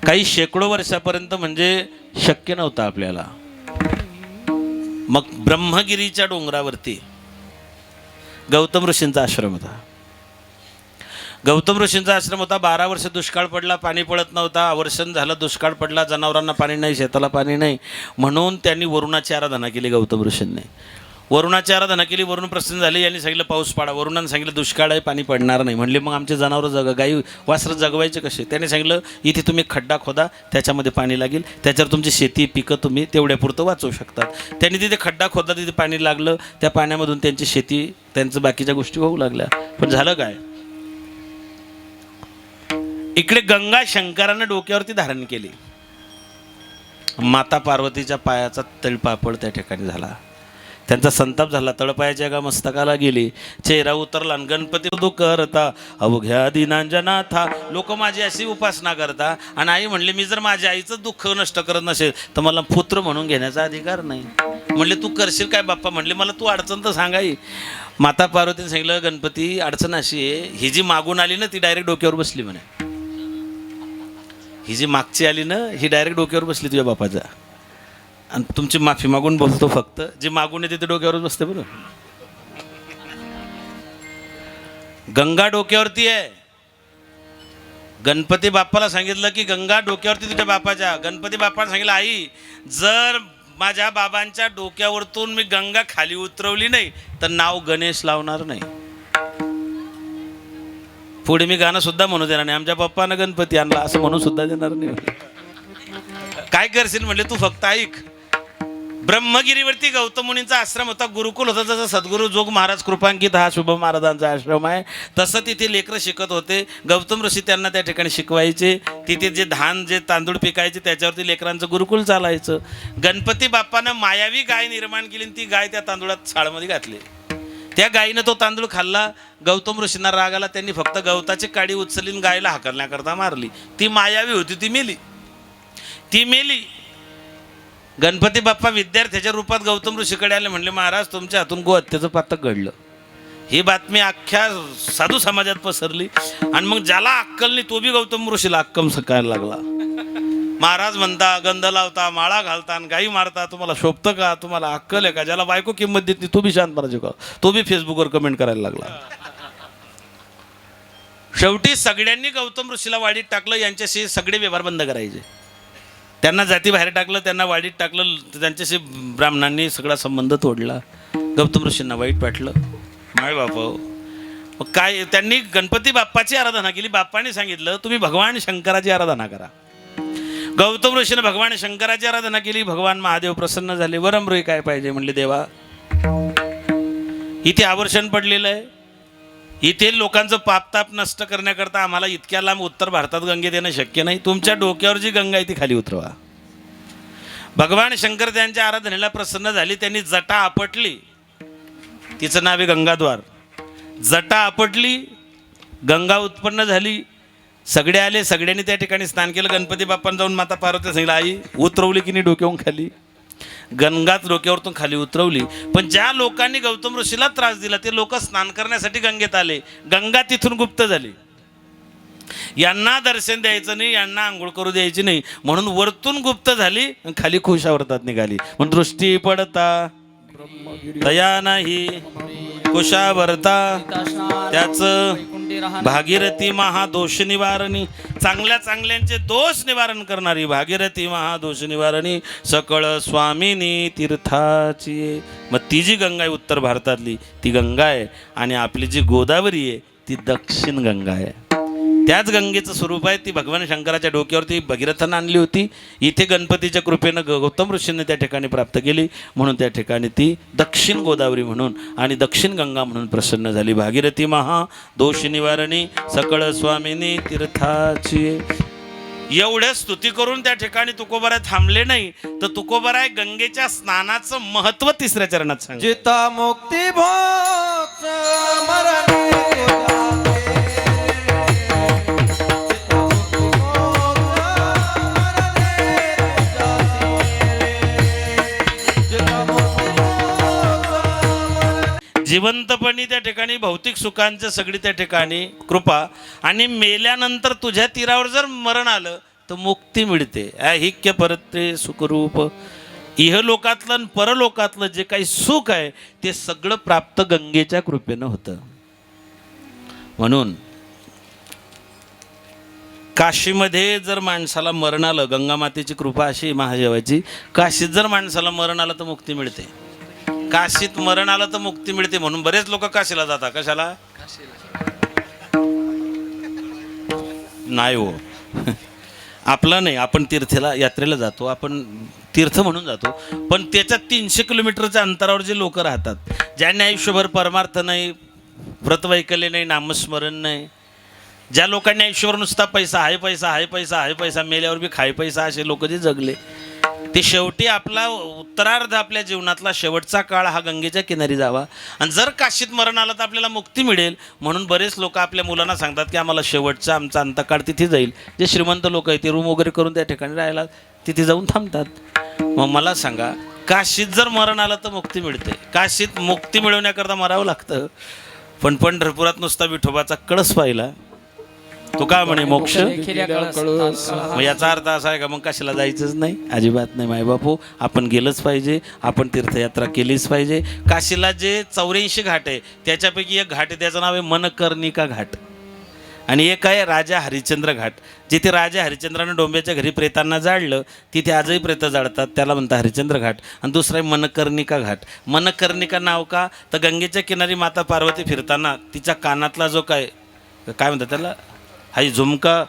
S1: काही शेकडो वर्षापर्यंत म्हणजे शक्य नव्हतं आपल्याला. मग ब्रह्मगिरीच्या डोंगरावरती गौतम ऋषींचा आश्रम होता. गौतम ऋषींचा आश्रम होता. 12 वर्ष दुष्काळ पडला, पाणी पडत नव्हता. आवर्षण झालं, दुष्काळ पडला, जनावरांना पाणी नाही, शेताला पाणी नाही. म्हणून त्यांनी वरुणाची आराधना केली. गौतम ऋषींनी वरुणाची आराधना केली. वरुण प्रसन्न झाले. यांनी सांगितलं पाऊस पाडा. वरुणाने सांगितलं दुष्काळ आहे, पाणी पडणार नाही. म्हणले मग आमचे जनावरं गाई वासरं जगवायचे कसे? त्याने सांगितलं इथे तुम्ही खड्डा खोदा, त्याच्यामध्ये पाणी लागेल, त्याच्यावर तुमची शेती पिकं तुम्ही तेवढ्यापुरतं वाचवू शकतात. त्यांनी तिथे खड्डा खोदला, तिथे पाणी लागलं. त्या पाण्यामधून त्यांची शेती, त्यांचं बाकीच्या गोष्टी होऊ लागल्या. पण झालं काय? इकडे गंगा शंकरानं डोक्यावरती धारण केली. माता पार्वतीच्या पायाचा तळपापड त्या ठिकाणी झाला. त्यांचा संताप झाला. तळपायाच्या एका मस्तकाला गेली, चेहरा उतरला. आणि गणपती तू करता अवघ्या दिनांजनाथा. लोक माझी अशी उपासना करता. आणि आई म्हणले मी जर माझ्या आईचं दुःख नष्ट करत नसेल तर मला पुत्र म्हणून घेण्याचा अधिकार नाही. म्हणले तू करशील काय बाप्पा? म्हणले मला तू अडचण तर सांगाई. माता पार्वतीने सांगितलं गणपती अडचण अशी आहे, ही जी मागून आली ना ती डायरेक्ट डोक्यावर बसली म्हणे. ही जी मागची आली ना ही डायरेक्ट डोक्यावर बसली तुझ्या बापाच्या. आणि तुमची माफी मागून बोलतो फक्त. जे मागून येते ते डोक्यावरच बसते. बरं गंगा डोक्यावरती आहे. गणपती बाप्पाला सांगितलं की गंगा डोक्यावरती तुझ्या बापाच्या. गणपती बाप्पाने सांगितलं आई जर माझ्या बाबांच्या डोक्यावरतून मी गंगा खाली उतरवली नाही तर नाव गणेश लावणार नाही. पुढे मी गाणं सुद्धा म्हणू देणार नाही, आमच्या पप्पानं गणपती आणला असं म्हणू सुद्धा देणार नाही. काय करशील म्हणले, तू फक्त ऐक. ब्रह्मगिरीवरती गौतम मुनींचा आश्रम होता, गुरुकुल होता. जसं सद्गुरू जोग महाराज कृपांकित हा शुभ महाराजांचा आश्रम आहे, तसं तिथे लेकरं शिकत होते. गौतम ऋषी त्यांना त्या ठिकाणी शिकवायचे. तिथे जे धान जे तांदूळ पिकायचे त्याच्यावरती लेकरांचं गुरुकुल चालायचं. गणपती बाप्पानं मायावी गाय निर्माण केली आणि ती गाय त्या तांदूळात शाळेमध्ये घातली. त्या गायीनं तो तांदूळ खाल्ला. गौतम ऋषींना राग आला. त्यांनी फक्त गवताची काडी उचलून गायला हाकलण्याकरता मारली. ती मायावी होती, ती मेली. गणपती बाप्पा विद्यार्थ्याच्या रूपात गौतम ऋषीकडे आले. म्हणले, महाराज तुमच्या हातून गोहत्येचं पातक घडलं. ही बातमी अख्ख्या साधू समाजात पसरली आणि मग ज्याला अक्कल नाही तो बी गौतम ऋषीला अक्कम सकायला लागला. महाराज म्हणता, गंध लावता, माळा घालता आणि गाई मारता, तुम्हाला शोभतं का? तुम्हाला अक्कल आहे का? ज्याला बायको किंमत देत नाही तो बी शांतपणा शिकवा, तो बी फेसबुकवर कमेंट करायला लागला. शेवटी सगळ्यांनी गौतम ऋषीला वाडीत टाकलं. यांच्याशी सगळे व्यवहार बंद करायचे. त्यांना जाती बाहेर टाकलं, त्यांना वाडीत टाकलं. त्यांच्याशी ब्राह्मणांनी सगळा संबंध तोडला. गौतम ऋषींना वाईट वाटलं. माय बापा, मग काय त्यांनी गणपती बाप्पाची आराधना केली. बाप्पाने सांगितलं तुम्ही भगवान शंकराची आराधना करा. गौतम ऋषीने भगवान शंकराची आराधना केली. भगवान महादेव प्रसन्न झाले. वरमृई काय पाहिजे म्हणले, देवा इथे आवर्षण पडलेलं आहे, इथे लोकांचं पापताप नष्ट करण्याकरता आम्हाला इतक्या लांब उत्तर भारतात गंगेत येणं शक्य नाही. तुमच्या डोक्यावर जी गंगा आहे ती खाली उतरवा. भगवान शंकर त्यांच्या आराधनेला प्रसन्न झाली. त्यांनी जटा आपटली. तिचं नाव आहे गंगाद्वार. जटा आपटली, गंगा उत्पन्न झाली. सगळे आले, सगळ्यांनी त्या ठिकाणी स्नान केलं. गणपती बाप्पांना जाऊन माता पार्वती सांगितलं, आई उतरवली की नाही डोक्यावरून खाली? गंगाच डोक्यावरतून खाली उतरवली. पण ज्या लोकांनी गौतम ऋषीला त्रास दिला ते लोक स्नान करण्यासाठी गंगेत आले. गंगा तिथून गुप्त झाली. यांना दर्शन द्यायचं नाही, यांना आंघोळ करू द्यायची नाही, म्हणून वरतून गुप्त झाली, खाली कुशावर्तात निघाली. मग दृष्टी पडता तया नाही कुशावर्ता त्याचं भागीरथी महादोष निवारणी. चांगल्या चांगल्यांचे दोष निवारण करणारी भागीरथी महादोष निवारणी सकळ स्वामिनी तीर्थाची. मग ती जी गंगा आहे उत्तर भारतातली ती गंगा आहे आणि आपली जी गोदावरी आहे ती दक्षिण गंगा आहे. त्याच गंगेचं स्वरूप आहे. ती भगवान शंकराच्या डोक्यावरती भगीरथानं आणली होती. इथे गणपतीच्या कृपेनं गौतम ऋषींनी त्या ठिकाणी प्राप्त केली, म्हणून त्या ठिकाणी ती दक्षिण गोदावरी म्हणून आणि दक्षिण गंगा म्हणून प्रसन्न झाली. भागीरथी महा दोष निवारणी सकळ स्वामिनी तीर्थाची. एवढ्या स्तुती करून त्या ठिकाणी तुकोबाराय थांबले नाही, तर तुकोबाराय गंगेच्या स्नानाचं महत्व तिसऱ्या चरणात सांगितलं.
S4: जिता मुक्ती भोग मरणे
S1: जिवंतपणी त्या ठिकाणी भौतिक सुखांचं सगळी त्या ठिकाणी कृपा आणि मेल्यानंतर तुझ्या तीरावर जर मरण आलं तर मुक्ती मिळते. ऐहिक्य परत्रे सुखरूप. इहलोकातलं आणि परलोकातलं जे काही सुख आहे ते सगळं प्राप्त गंगेच्या कृपेनं होतं. म्हणून काशीमध्ये जर माणसाला मरण आलं, गंगा मातेची कृपा अशी महादेवाची, काशीत जर माणसाला मरण आलं तर मुक्ती मिळते. काशीत मरण आलं तर मुक्ती मिळते म्हणून बरेच लोक काशीला जातात. कशाला? नाही हो, आपलं नाही. आपण तीर्थेला यात्रेला जातो, आपण तीर्थ म्हणून जातो, पण त्याच्या 300 किलोमीटरच्या अंतरावर जे लोक राहतात, ज्यांनी आयुष्यभर परमार्थ नाही, व्रतवैकल्य नाही, नामस्मरण नाही, ज्या लोकांनी आयुष्यभर नुसता पैसा हाय पैसा हाय पैसा हाय पैसा, मेल्यावर बी खाय पैसा, असे लोक जे जगले ते शेवटी आपला उत्तरार्ध आपल्या जीवनातला शेवटचा काळ हा गंगेच्या किनारी जावा. आणि जर काशीत मरण आलं तर आपल्याला मुक्ती मिळेल. म्हणून बरेच लोक आपल्या मुलांना सांगतात की आम्हाला शेवटचा आमचा अंतकाळ तिथे जाईल. जे श्रीमंत लोक आहेत ते रूम वगैरे करून त्या ठिकाणी राहायला तिथे जाऊन थांबतात. मग मला सांगा, काशीत जर मरण आलं तर मुक्ती मिळते. काशीत मुक्ती मिळवण्याकरता मरावं लागतं. पण पंढरपुरात नुसता विठोबाचा कळस पाहिला तो का म्हणे मोक्ष. मग याचा अर्थ असा आहे का मग काशीला जायचंच नाही? अजिबात नाही मायबापू. आपण गेलंच पाहिजे, आपण तीर्थयात्रा केलीच पाहिजे. काशीला जे 84 घाट आहे त्याच्यापैकी एक घाट आहे, त्याचं नाव आहे मनकर्णिका घाट. आणि एक आहे राजा हरिश्चंद्र घाट. जिथे राजा हरिश्चंद्रानं डोंब्याच्या घरी प्रेतांना जाळलं तिथे आजही प्रेतं जाळतात, त्याला म्हणतात हरिश्चंद्र घाट. आणि दुसरा आहे मनकर्णिका घाट. मनकर्णिका नाव का, तर गंगेच्या किनारी माता पार्वती फिरताना तिच्या कानातला जो काय म्हणतात त्याला, हाही झुमका,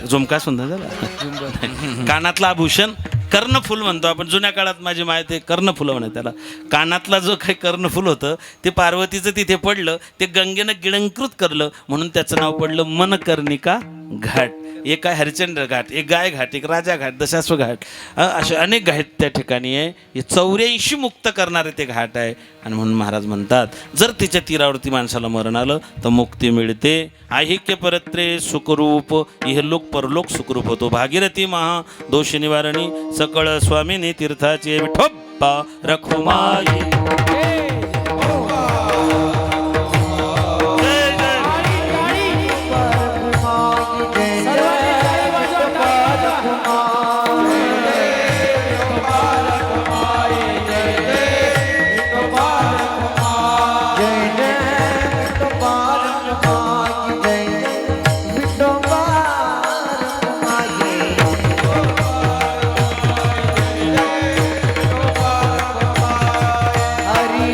S1: झुमका सुंदर झाला, कानातला आभूषण, कर्णफूल म्हणतो आपण, जुन्या काळात माझी माहिती आहे कर्णफुलं म्हणत त्याला. कानातला जो काही कर्णफूल होतं ते पार्वतीचं तिथे पडलं, ते गंगेनं गिळंकृत करलं म्हणून त्याचं नाव पडलं मनकर्णिका घाट. एक आहे हरिश्चंद्र घाट, एक गाय घाट, एक राजा घाट, दशाश्व घाट, असे अनेक घाट त्या ठिकाणी आहे. हे 84 मुक्त करणारे ते घाट आहे. आणि म्हणून महाराज म्हणतात जर तिच्या तीरावरती माणसाला मरण आलं तर मुक्ती मिळते. ऐहिक्य परत्रे सुखरूप, इहलोक परलोक सुखरूप होतो. भागीरथी महा दोष निवारणी, सकळ स्वामिनी तीर्थाचे विठोबा रखुमाई.
S3: हरी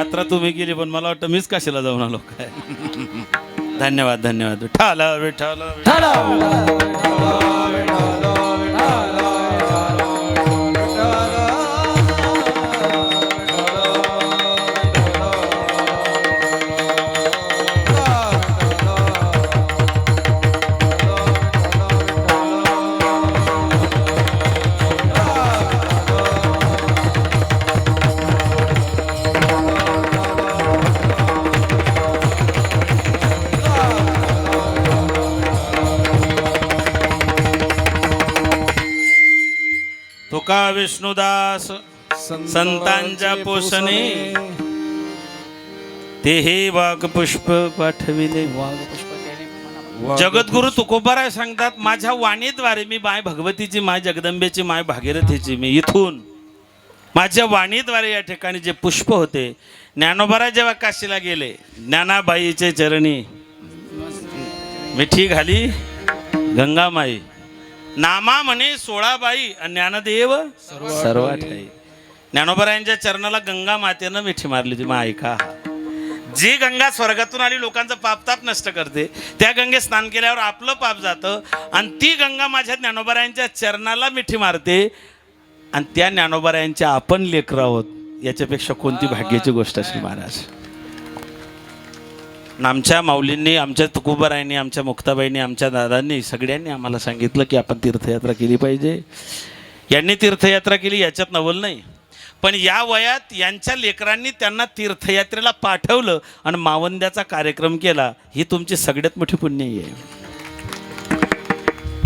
S1: यात्रा तुम्ही केली पण मला वाटतं मीच कशाला जाऊन आलो काय. धन्यवाद धन्यवाद. विठ्ठल विठ्ठल तुका विष्णुदास संतांच्या पोषणे ते हे वाघ पुष्प पाठविले. जगद्गुरु तुकोबाराय सांगतात माझ्या वाणीद्वारे मी माय भगवतीची माय जगदंबेची माय भागीरथीची मी इथून माझ्या वाणीद्वारे या ठिकाणी जे पुष्प होते ज्ञानोबाराय जेव्हा काशीला गेले ज्ञानाबाईचे चरणी मिठी घाली गंगामाई नामा म्हणे 16 बाई आणि ज्ञानदेव सर्व ठाई. ज्ञानोबारायांच्या चरणाला गंगा मातेनं मिठी मारली. तुम्ही ऐका जी गंगा स्वर्गातून आली लोकांचं पापताप नष्ट करते त्या गंगे स्नान केल्यावर आपलं पाप जातं आणि ती गंगा माझ्या ज्ञानोबारायांच्या चरणाला मिठी मारते आणि त्या ज्ञानोबारायांच्या आपण लेकरं आहोत याच्यापेक्षा कोणती भाग्याची गोष्ट असेल महाराज. आमच्या माऊलींनी आमच्या तुकोबारायांनी आमच्या मुक्ताबाईंनी आमच्या दादांनी सगळ्यांनी आम्हाला सांगितलं की आपण तीर्थयात्रा केली पाहिजे. यांनी तीर्थयात्रा केली याच्यात नवल नाही पण या वयात यांच्या लेकरांनी त्यांना तीर्थयात्रेला पाठवलं आणि मावंद्याचा कार्यक्रम केला ही तुमची सगळ्यात मोठी पुण्य आहे.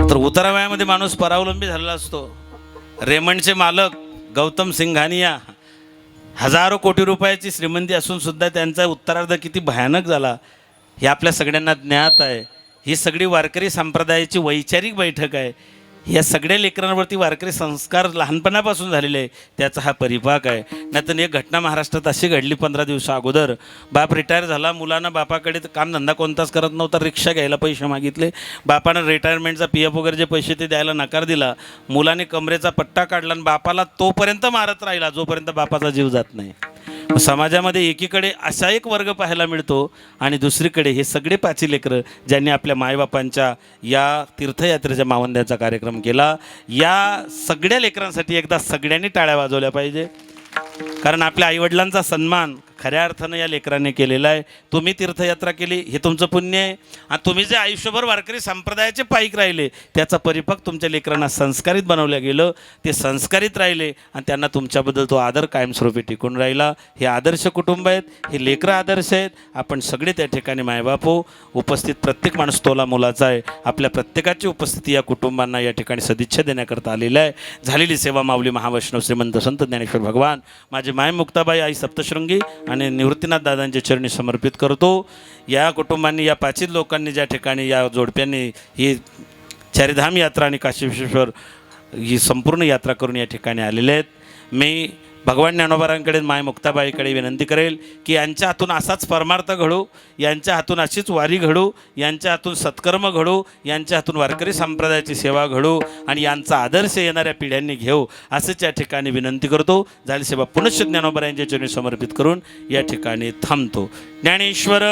S1: तर उतारा वयामध्ये माणूस परावलंबी झालेला असतो. रेमंडचे मालक गौतम सिंघानिया हजारो कोटी रुपयाची श्रीमंती असून सुद्धा त्यांचा उत्तरार्ध किती भयानक झाला हे आपल्या सगळ्यांना ज्ञात आहे. ही सगळी वारकरी संप्रदायाची वैचारिक बैठक आहे. या सगळ्या लेकरांवरती वारकरी संस्कार लहानपणापासून झालेले आहे त्याचा हा परिपाक आहे. नाहीतर एक घटना महाराष्ट्रात अशी घडली 15 दिवसा अगोदर. बाप रिटायर झाला. मुलांना बापाकडे कामधंदा कोणताच करत नव्हता. रिक्षा घ्यायला पैसे मागितले. बापानं रिटायरमेंटचा PF वगैरे जे पैसे ते द्यायला नकार दिला. मुलाने कमरेचा पट्टा काढला आणि बापाला तोपर्यंत मारत राहिला जोपर्यंत बापाचा जीव जात नाही. समाजामध्ये एकीकडे असा एक वर्ग पाहायला मिळतो आणि दुसरीकडे हे सगळे पाची लेकरं ज्यांनी आपल्या मायबापांच्या या तीर्थयात्रेच्या मावंद्याचा कार्यक्रम केला. या सगळ्या लेकरांसाठी एकदा सगळ्यांनी टाळ्या वाजवल्या पाहिजे कारण आपल्या आईवडिलांचा सन्मान खऱ्या अर्थानं या लेकरांनी केलेला आहे. तुम्ही तीर्थयात्रा केली हे तुमचं पुण्य आहे आणि तुम्ही जे आयुष्यभर वारकरी संप्रदायाचे पाईक राहिले त्याचा परिपाक तुमच्या लेकरांना संस्कारित बनवलं गेलं. ते संस्कारित राहिले आणि त्यांना तुमच्याबद्दल तो आदर कायमस्वरूपी टिकून राहिला. हे आदर्श कुटुंब आहेत. हे लेकरं आदर्श आहेत. आपण सगळे त्या ठिकाणी मायबाप हो. उपस्थित प्रत्येक माणूस तोला मुलाचा आहे. आपल्या प्रत्येकाची उपस्थिती या कुटुंबांना या ठिकाणी सदिच्छा देण्याकरता आलेला आहे. झालेली सेवा माऊली महावैष्णव श्रीमंत संत ज्ञानेश्वर भगवान माझे माय मुक्ताबाई आई सप्तशृंगी आणि निवृत्तीनाथ दादांच्या चरणी समर्पित करतो. या कुटुंबांनी या पाचित लोकांनी ज्या ठिकाणी या जोडप्यांनी ही चारिधाम यात्रा आणि काशी विश्वेश्वर ही संपूर्ण यात्रा करून या ठिकाणी आलेले आहेत. मी भगवान ज्ञानोबारांकडे माय मुक्ताबाईकडे विनंती करेल की यांच्या हातून असाच परमार्थ घडो. यांच्या हातून अशीच वारी घडो. यांच्या हातून सत्कर्म घडो. यांच्या हातून वारकरी संप्रदायाची सेवा घडो आणि यांचा आदर्श येणाऱ्या पिढ्यांनी घेऊ असंच या ठिकाणी विनंती करतो. झाली सेवा पुनश्च ज्ञानोबा यांच्या चरणी समर्पित करून या ठिकाणी थांबतो. ज्ञानेश्वर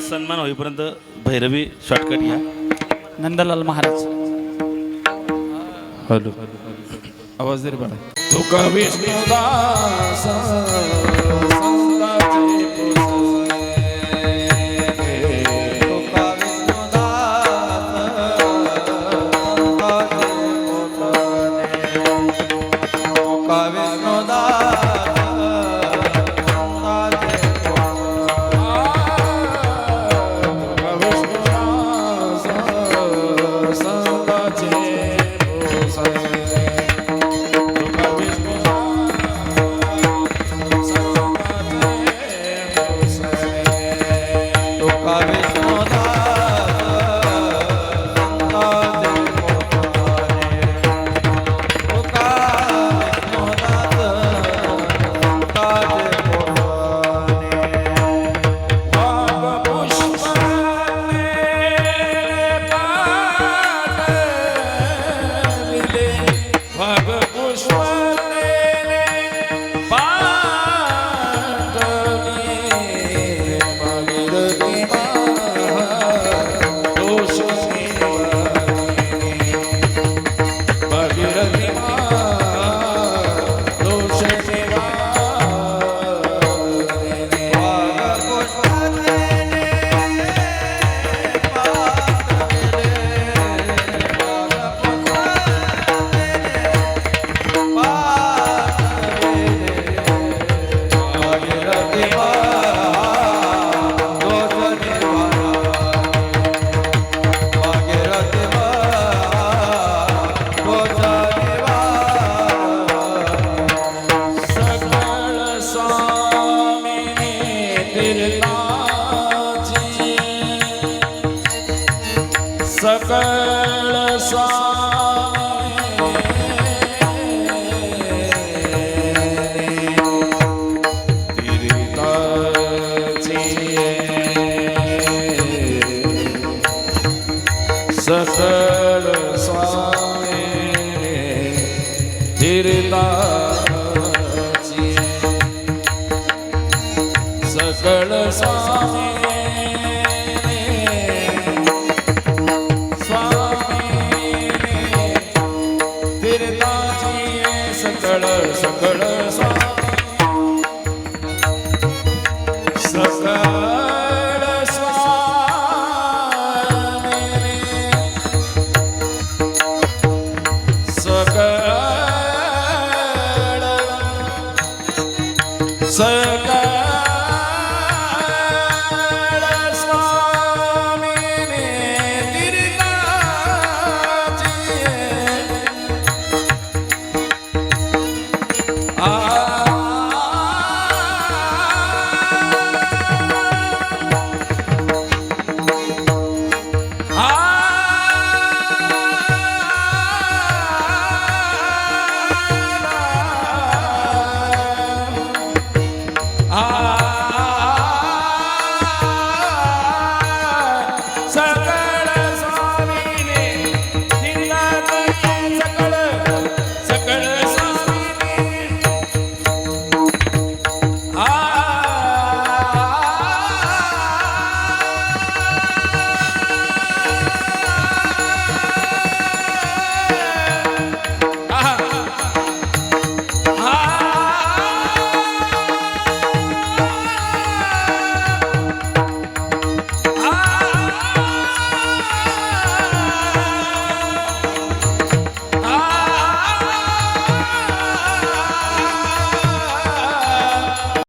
S1: सन्मान होईपर्यंत भैरवी शॉर्टकट घ्या.
S2: नंदलाल महाराज.
S3: हॅलो
S4: आवाज दे रे बाळा.
S3: तुका विष्णुदास
S4: तुका
S3: सकळ सकळ स्वामी तीर्थाची सकळ स्वामी सकळ सकळ स्वामी सकळ